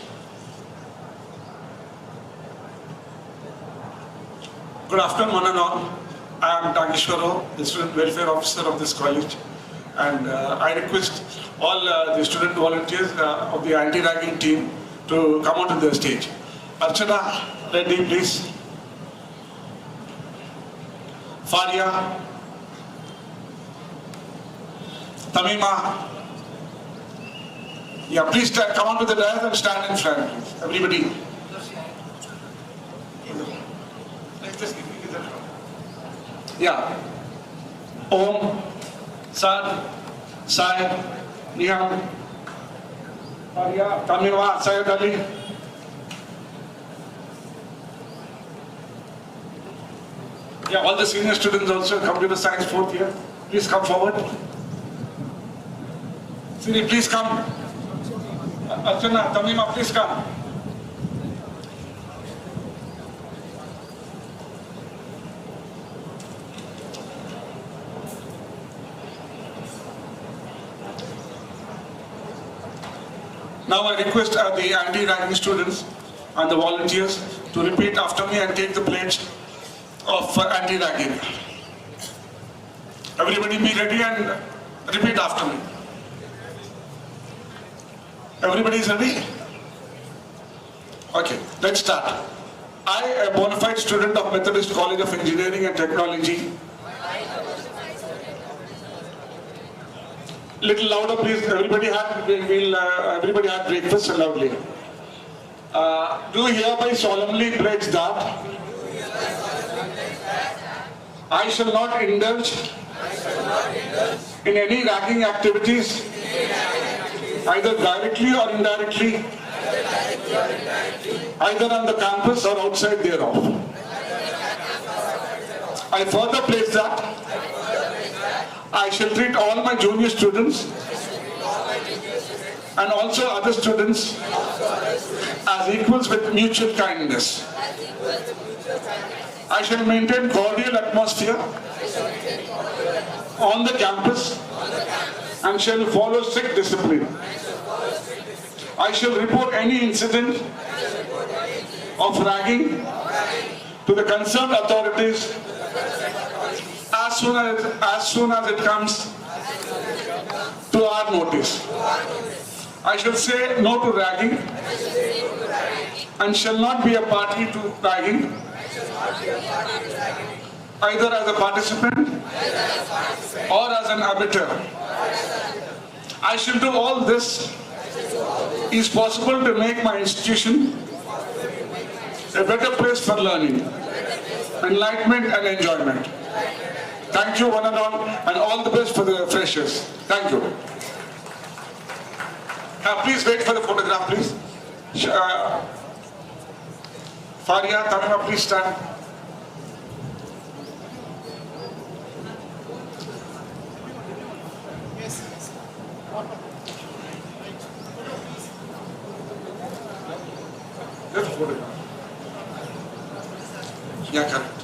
Good afternoon, one and all. I am Tageshwaro, the student welfare officer of this college, and I request all the student volunteers of the anti-ragging team to come onto the stage. Archana Reddy, please. Faria. Tamima. Yeah, please come onto the dais and stand in front, please. Everybody. Yeah. Om, Sad, Sai, Niham, Faria, Tamima, Syed Ali. Yeah, all the senior students also, computer science 4th year. Please come forward. Siri, please come. Archana, Tamima, please come. Now I request the anti-ragging students and the volunteers to repeat after me and take the pledge of anti-ragging. Everybody be ready and repeat after me. Everybody is ready? Okay, let's start. I, a bona fide student of Methodist College of Engineering and Technology. Little louder, please. Everybody had breakfast and loudly. Do hereby solemnly pledge that I shall not indulge in any ragging activities, either directly or indirectly, either on the campus or outside thereof. I further place that I shall treat all my junior students and also other students as equals with mutual kindness. I shall maintain cordial atmosphere on the campus and shall follow strict discipline. I shall report any incident of ragging to the concerned authorities as soon as it comes to our notice. I shall say no to ragging and shall not be a party to ragging, either as a participant or as an abettor. I shall do all this is possible to make my institution a better place for learning, enlightenment and enjoyment. Thank you one and all the best for the freshers. Thank you. Please wait for the photograph, please. Faria, Tanma, please stand. There's a photograph. Yeah, correct.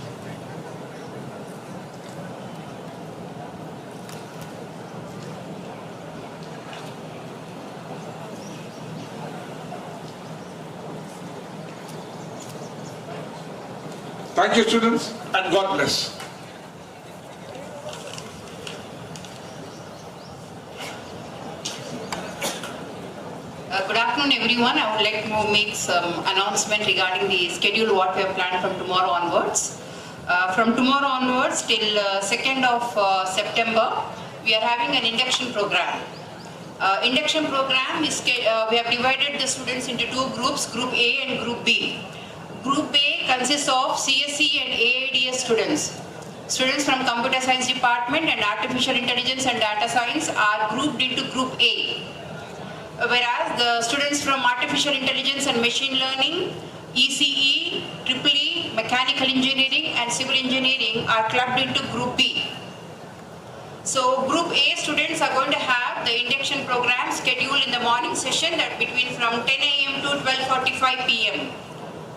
Thank you, students, and God bless. Good afternoon, everyone. I would like to make some announcement regarding the schedule what we have planned from tomorrow onwards. From tomorrow onwards till 2nd of September, we are having an induction program. Induction program is we have divided the students into two groups, Group A and Group B. Group A consists of CSE and AIDS students. Students from Computer Science Department and Artificial Intelligence and Data Science are grouped into Group A. Whereas the students from Artificial Intelligence and Machine Learning, ECE, EEE, Mechanical Engineering and Civil Engineering are clubbed into Group B. So Group A students are going to have the induction program scheduled in the morning session that between from 10 a.m. to 12:45 p.m.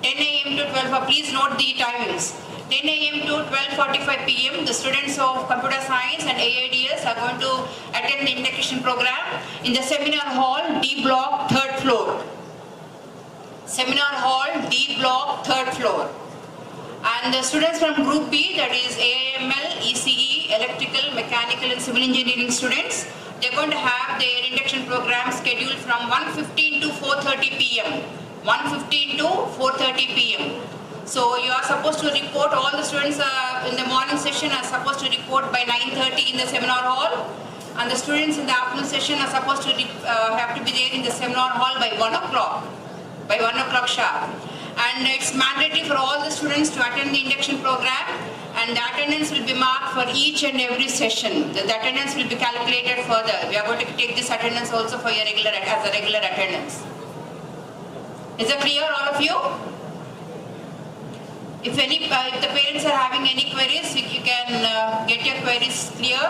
10 a.m. to 12, please note the timings. 10 a.m. to 12:45 p.m. the students of Computer Science and AIDS are going to attend the induction program in the seminar hall D block 3rd floor. Seminar hall D block 3rd floor. And the students from Group B, that is AIML, ECE, Electrical, Mechanical and Civil Engineering students, they're going to have their induction program scheduled from 1:15 to 4:30 p.m. 1:15 to 4:30 p.m. So you are supposed to report, all the students in the morning session are supposed to report by 9:30 in the seminar hall, and the students in the afternoon session are supposed to have to be there in the seminar hall by 1 o'clock, sharp. And it's mandatory for all the students to attend the induction program, and the attendance will be marked for each and every session. The attendance will be calculated further. We are going to take this attendance also for your as a regular attendance. Is that clear, all of you? If the parents are having any queries, you can get your queries clear.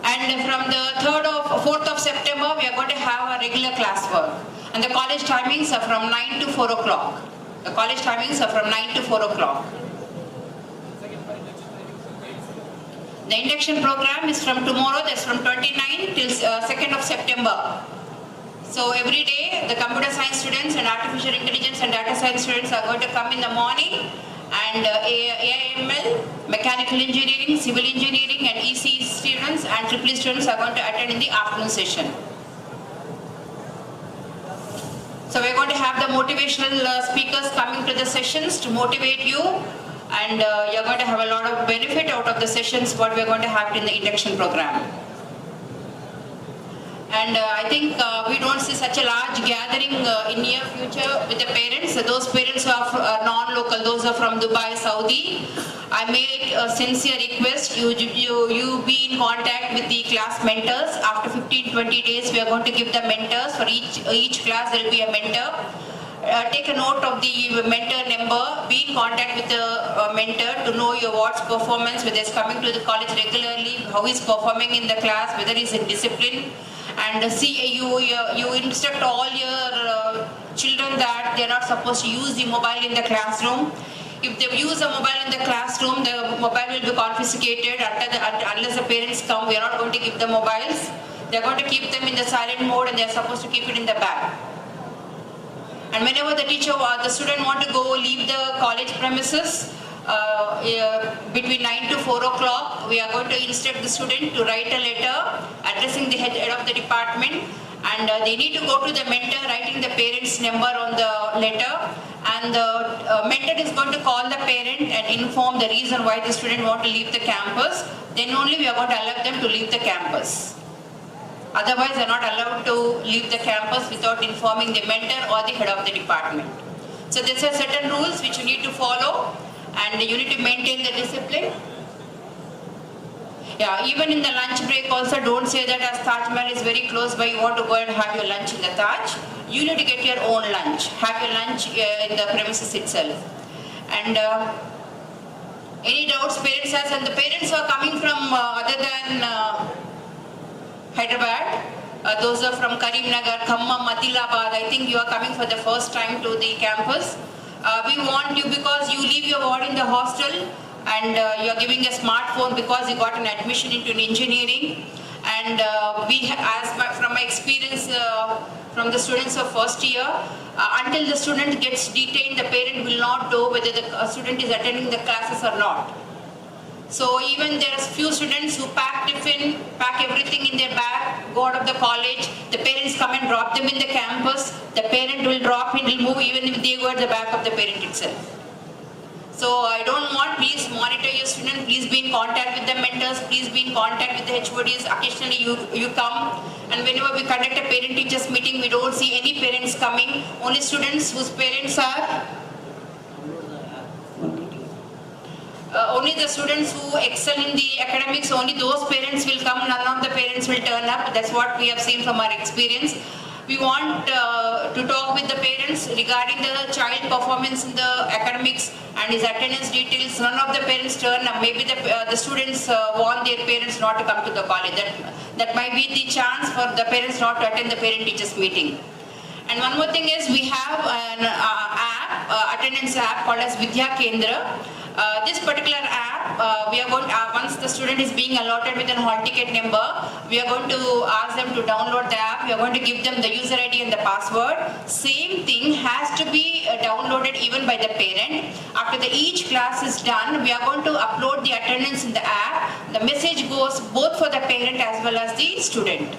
And from the 4th of September, we are going to have a regular class work. And the college timings are from 9 to 4 o'clock. The college timings are from 9 to 4 o'clock. The induction program is from tomorrow, that's from 29 till 2nd of September. So every day, the computer science students and artificial intelligence and data science students are going to come in the morning, and AIML, mechanical engineering, civil engineering and ECE students and EEE students are going to attend in the afternoon session. So we're going to have the motivational speakers coming to the sessions to motivate you, and you're going to have a lot of benefit out of the sessions what we're going to have in the induction program. And I think we don't see such a large gathering in near future with the parents. Those parents who are non-local, those are from Dubai, Saudi. I make a sincere request, you be in contact with the class mentors. After 15-20 days, we are going to give the mentors. For each class, there will be a mentor. Take a note of the mentor number, be in contact with the mentor to know your what's performance, whether he's coming to the college regularly, how he's performing in the class, whether he's in discipline. And you instruct all your children that they're not supposed to use the mobile in the classroom. If they use a mobile in the classroom, the mobile will be confiscated unless the parents come. We are not going to give the mobiles. They're going to keep them in the silent mode and they're supposed to keep it in the bag. And whenever the teacher or the student want to leave the college premises, between 9 to 4 o'clock, we are going to instruct the student to write a letter addressing the head of the department, and they need to go to the mentor writing the parent's number on the letter, and the mentor is going to call the parent and inform the reason why the student want to leave the campus. Then only we are going to allow them to leave the campus. Otherwise, they are not allowed to leave the campus without informing the mentor or the head of the department. So there are certain rules which you need to follow, and you need to maintain the discipline. Yeah, even in the lunch break also, don't say that as Taj Mahal is very close by, you want to go and have your lunch in the Taj. You need to get your own lunch. Have your lunch in the premises itself. And any doubts parents has, and the parents are coming from other than Hyderabad, those are from Karimnagar, Khammam, Adilabad. I think you are coming for the first time to the campus. We want you because you leave your ward in the hostel, and you are giving a smartphone because you got an admission into an engineering. And from my experience from the students of first year, until the student gets detained, the parent will not know whether the student is attending the classes or not. So even there are few students who pack tiffin, pack everything in their bag, go out of the college, the parents come and drop them in the campus, the parent will drop in, will move even if they go at the back of the parent itself. So I don't want, please monitor your student, please be in contact with the mentors, please be in contact with the HODs. Occasionally you come, and whenever we conduct a parent-teachers meeting, we don't see any parents coming, only students whose parents are only the students who excel in the academics, only those parents will come, none of the parents will turn up. That's what we have seen from our experience. We want to talk with the parents regarding the child performance in the academics and his attendance details. None of the parents turn up. Maybe the students want their parents not to come to the college. That might be the chance for the parents not to attend the parent-teachers meeting. And one more thing is, we have an attendance app called as Vidya Kendra. This particular app, we are going to, once the student is being allotted with an hall ticket number, we are going to ask them to download the app. We are going to give them the user ID and the password. Same thing has to be downloaded even by the parent. After each class is done, we are going to upload the attendance in the app. The message goes both for the parent as well as the student.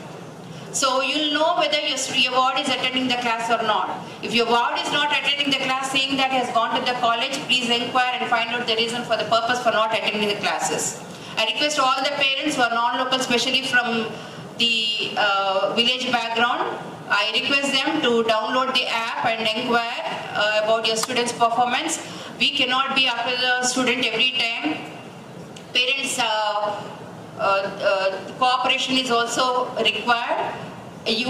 So you'll know whether your ward is attending the class or not. If your ward is not attending the class, saying that he has gone to the college, please inquire and find out the reason for the purpose for not attending the classes. I request all the parents who are non-local, especially from the village background, I request them to download the app and inquire about your student's performance. We cannot be after the student every time. Parents cooperation is also required. If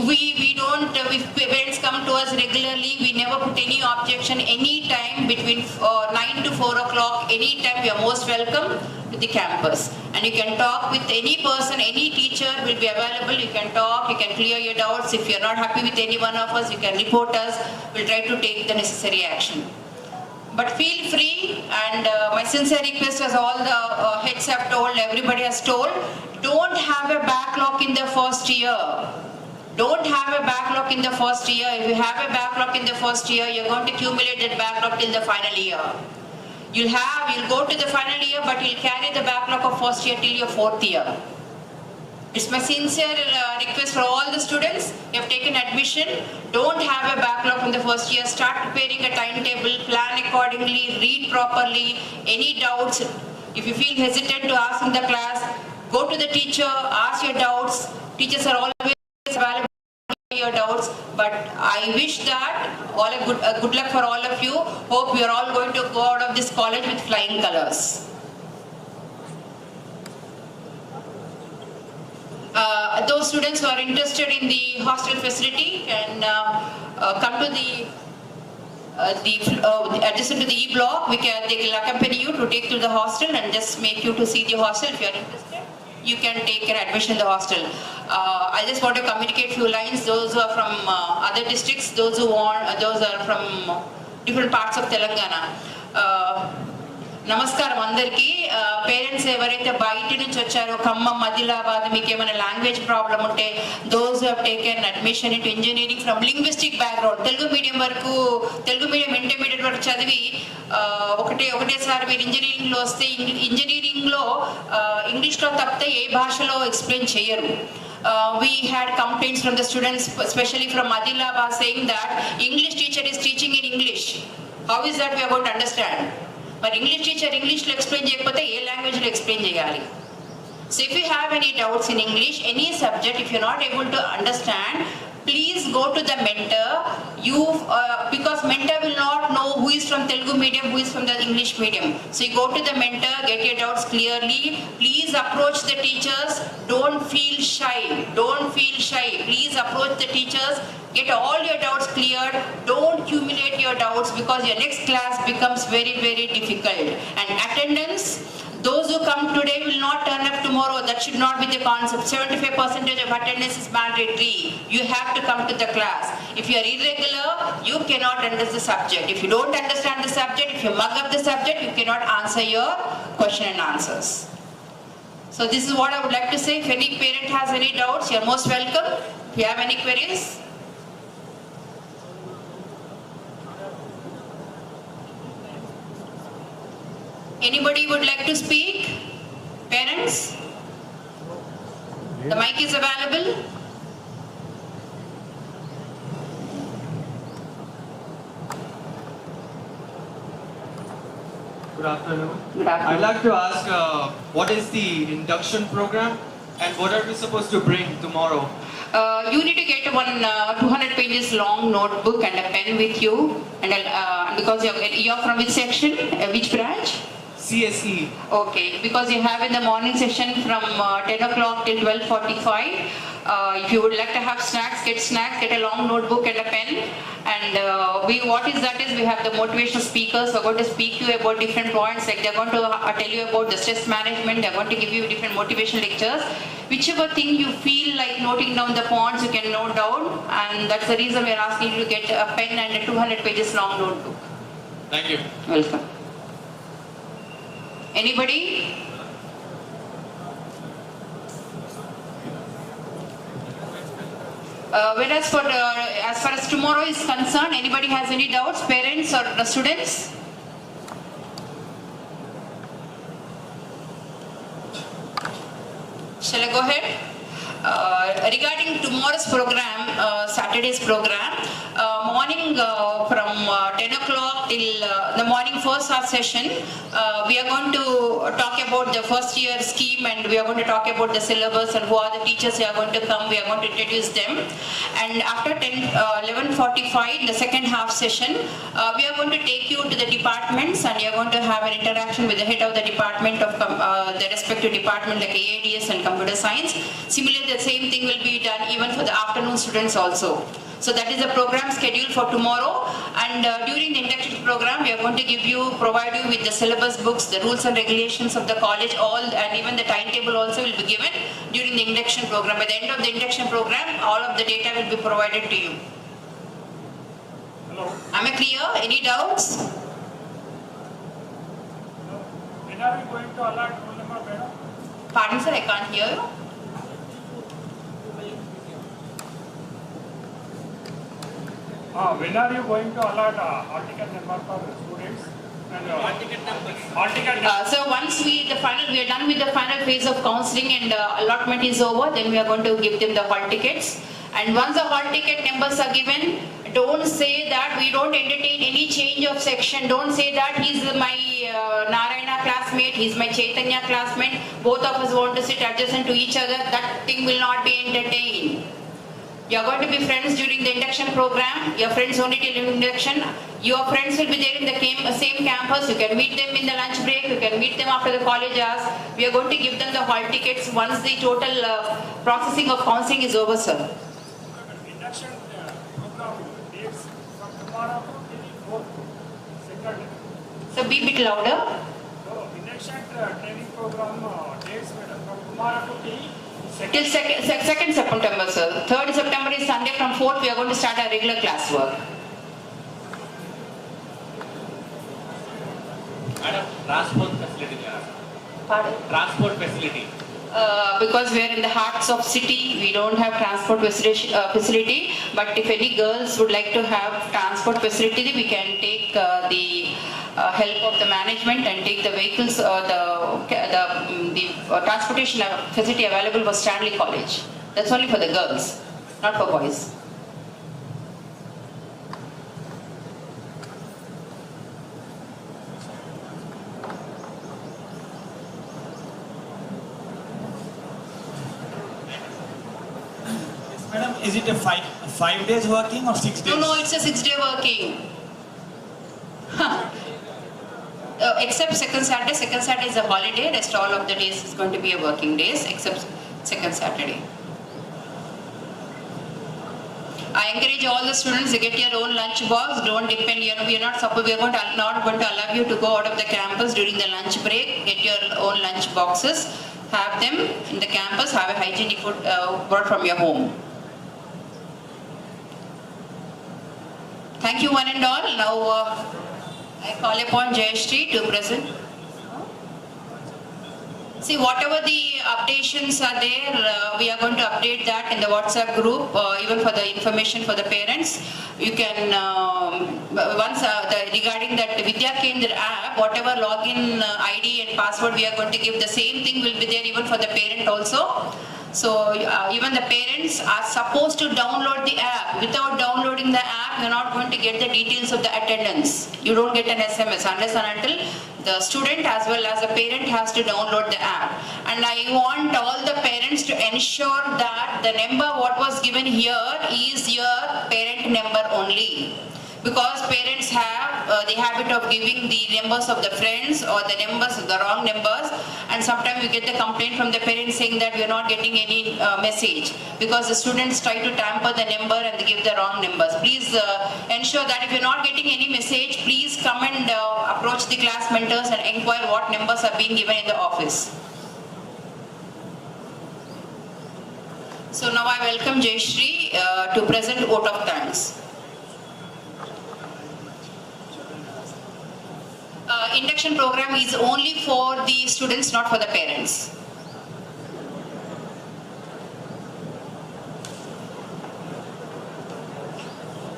parents come to us regularly, we never put any objection. Any time between 9 to 4 o'clock, any time you are most welcome to the campus. And you can talk with any person, any teacher will be available. You can talk, you can clear your doubts. If you are not happy with any one of us, you can report us. We'll try to take the necessary action. But feel free, and my sincere request, as all the heads have told, everybody has told, don't have a backlog in the first year. Don't have a backlog in the first year. If you have a backlog in the first year, you're going to accumulate that backlog till the final year. You'll go to the final year, but you'll carry the backlog of first year till your fourth year. It's my sincere request for all the students. You have taken admission. Don't have a backlog in the first year. Start preparing a timetable, plan accordingly, read properly. Any doubts, if you feel hesitant to ask in the class, go to the teacher, ask your doubts. Teachers are always available your doubts, but I wish that all a good luck for all of you. Hope we are all going to go out of this college with flying colors. Those students who are interested in the hostel facility can come to the adjacent to the E block. They will accompany you to take to the hostel and just make you to see the hostel. If you are interested, you can take an admission in the hostel. I just want to communicate few lines. Those who are from other districts, those who are from different parts of Telangana. నమస్కారం అందరికీ. Parents ఎవరైతే బయట నుంచి వచ్చారో ఖమ్మం, ఆదిలాబాద్, మీకు ఏమైనా language problem ఉంటే those have taken admission in engineering from linguistic background, Telugu medium intermediate వరకు చదివి ఒకటేసారి మీరు ఇంజనీరింగ్లో వస్తే ఇంజనీరింగ్లో ఇంగ్లీష్లో తప్పితే ఏ భాషలో ఎక్స్ప్లెయిన్ చేయరు. We had complaints from the students, especially from Adilabad, saying that English teacher is teaching in English. How is that we are going to understand? But English teacher English lo explain cheyakapothe A language lo explain చేయాలి. So if you have any doubts in English, any subject, if you're not able to understand, please go to the mentor. Because mentor will not know who is from Telugu medium, who is from the English medium. So you go to the mentor, get your doubts clearly. Please approach the teachers. Don't feel shy. Please approach the teachers. Get all your doubts cleared. Don't accumulate your doubts because your next class becomes very, very difficult. And attendance, those who come today will not turn up tomorrow. That should not be the concept. 75% of attendance is mandatory. You have to come to the class. If you are irregular, you cannot understand the subject. If you don't understand the subject, if you mug up the subject, you cannot answer your question and answers. So this is what I would like to say. If any parent has any doubts, you are most welcome. If you have any queries, anybody would like to speak? Parents? The mic is available. Good afternoon. Good afternoon. I'd like to ask, what is the induction program and what are we supposed to bring tomorrow? You need to get one 200 pages long notebook and a pen with you. And because you're from which section, which branch? CSE. Okay, because you have in the morning session from 10 o'clock till 12:45. If you would like to have snacks, get a long notebook and a pen. And what is we have the motivational speakers who are going to speak to you about different points. Like they're going to tell you about the stress management, they're going to give you different motivational lectures. Whichever thing you feel like noting down the points, you can note down. And that's the reason we're asking you to get a pen and a 200 pages long notebook. Thank you. Welcome. Anybody? Whereas as far as tomorrow is concerned, anybody has any doubts, parents or students? Shall I go ahead? Regarding tomorrow's program, Saturday's program, morning from 10 o'clock till the morning first half session, we are going to talk about the first year scheme and we are going to talk about the syllabus and who are the teachers who are going to come. We are going to introduce them. And after 11:45, the second half session, we are going to take you to the departments and you are going to have an interaction with the head of the department of the respective department like AADS and computer science. Similarly, the same thing will be done even for the afternoon students also. So that is the program schedule for tomorrow. And during the induction program, we are going to provide you with the syllabus books, the rules and regulations of the college, and even the timetable also will be given during the induction program. At the end of the induction program, all of the data will be provided to you. Hello. Am I clear? Any doubts? When are we going to allot roll number, madam? Pardon sir, I can't hear you. When are you going to allot hall ticket number for students? And hall ticket number. So once we are done with the final phase of counseling and allotment is over, then we are going to give them the hall tickets. And once the hall ticket numbers are given, don't say that we don't entertain any change of section. Don't say that he's my Narayana classmate, he's my Chaitanya classmate. Both of us want to sit adjacent to each other. That thing will not be entertained. You are going to be friends during the induction program. Your friends only till induction. Your friends will be there in the same campus. You can meet them in the lunch break. You can meet them after the college hours. We are going to give them the hall tickets once the total processing of counseling is over, sir. Induction program dates from tomorrow to 4th, 2nd. So be a bit louder. So induction training program dates from tomorrow to Till 2nd September, sir. 3rd September is Sunday. From 4th, we are going to start our regular class work. Madam, transport facility. Pardon? Transport facility. Because we are in the hearts of city, we don't have transport facility. But if any girls would like to have transport facility, we can take the help of the management and take the vehicles, the transportation facility available for Stanley College. That's only for the girls, not for boys. Madam, is it a 5 days working or 6 days? No, it's a 6-day working. Except second Saturday. Second Saturday is a holiday. Rest all of the days is going to be a working days except second Saturday. I encourage all the students to get your own lunch box. Don't depend. We are not going to allow you to go out of the campus during the lunch break. Get your own lunch boxes. Have them in the campus. Have a hygienic food brought from your home. Thank you, one and all. Now I call upon Jayashree to present. See, whatever the updations are there, we are going to update that in the WhatsApp group, even for the information for the parents. You can, regarding that Vidya Kendra app, whatever login ID and password we are going to give, the same thing will be there even for the parent also. So even the parents are supposed to download the app. Without downloading the app, you're not going to get the details of the attendance. You don't get an SMS unless and until the student as well as the parent has to download the app. And I want all the parents to ensure that the number what was given here is your parent number only. Because parents have the habit of giving the numbers of the friends or the numbers of the wrong numbers, and sometimes you get the complaint from the parents saying that we are not getting any message because the students try to tamper the number and they give the wrong numbers. Please ensure that if you are not getting any message, please come and approach the class mentors and inquire what numbers are being given in the office. So now I welcome Jayashree to present vote of thanks. Induction program is only for the students, not for the parents.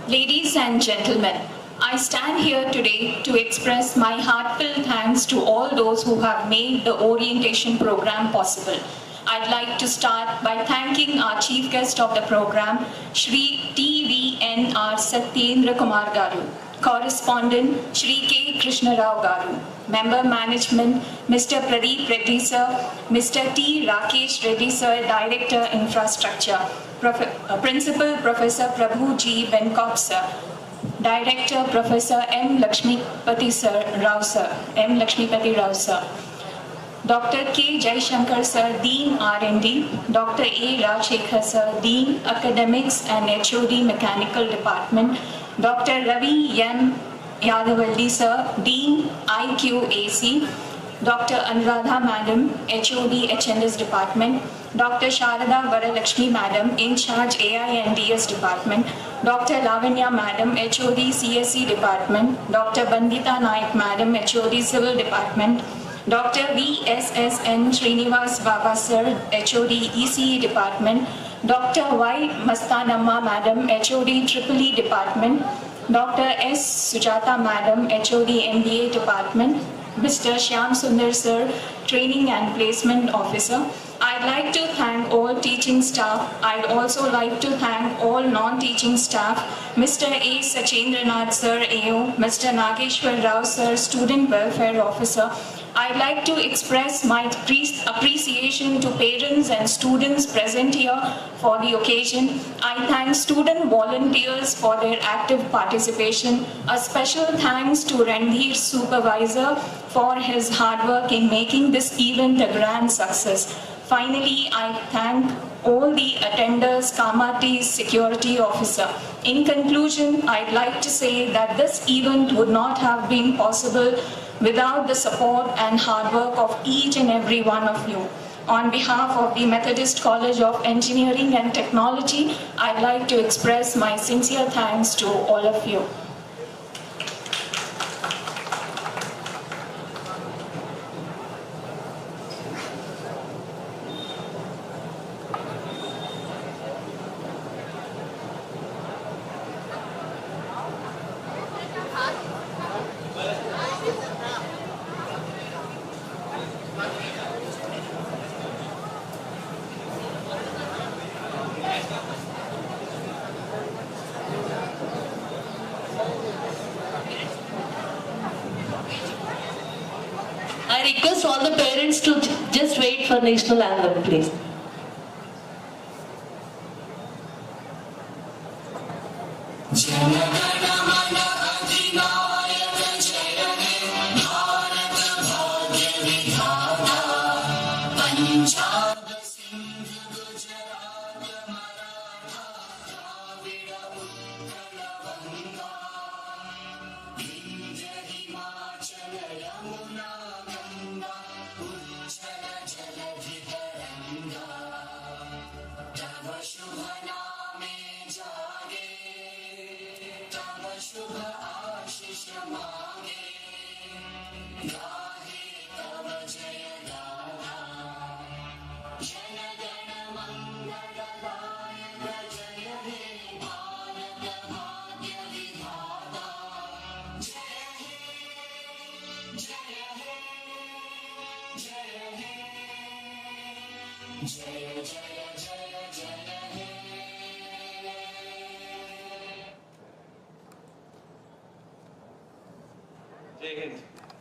Ladies and gentlemen, I stand here today to express my heartfelt thanks to all those who have made the orientation program possible. I'd like to start by thanking our chief guest of the program, Shri TVNR Satyendra Kumar Garu, correspondent Shri K. Krishna Rao Garu, member management Mr. Pradeep Reddy sir, Mr. T. Rakesh Reddy sir, director infrastructure, Principal Professor Prabhu G. Benkop sir, Director Professor M. Lakshmipati Rao sir, Dr. K. Jaishankar sir, Dean R&D, Dr. A. Rajshekhar sir, Dean Academics and HOD Mechanical Department, Dr. Ravi M. Yadavalli sir, Dean IQAC, Dr. Anuradha Madam, HOD HNS Department, Dr. Sharada Varalakshmi Madam, in charge AINDS Department, Dr. Lavanya Madam, HOD CSE Department, Dr. Bandita Naik Madam, HOD Civil Department, Dr. VSSN Srinivas Baba Sir, HOD ECE Department, Dr. Y. Mastanamma Madam, HOD EEE Department, Dr. S. Sujata Madam, HOD MBA Department, Mr. Shyam Sundar Sir, Training and Placement Officer. I'd like to thank all teaching staff. I'd also like to thank all non-teaching staff, Mr. A. Sachendranath Sir, AO, Mr. Nageshwar Rao Sir, Student Welfare Officer. I'd like to express my appreciation to parents and students present here for the occasion. I thank student volunteers for their active participation. A special thanks to Randhir's supervisor for his hard work in making this event a grand success. Finally, I thank all the attenders, Kamati's security officer. In conclusion, I'd like to say that this event would not have been possible without the support and hard work of each and every one of you. On behalf of the Methodist College of Engineering and Technology, I'd like to express my sincere thanks to all of you. I request all the parents to just wait for national anthem, please. Jai Hind.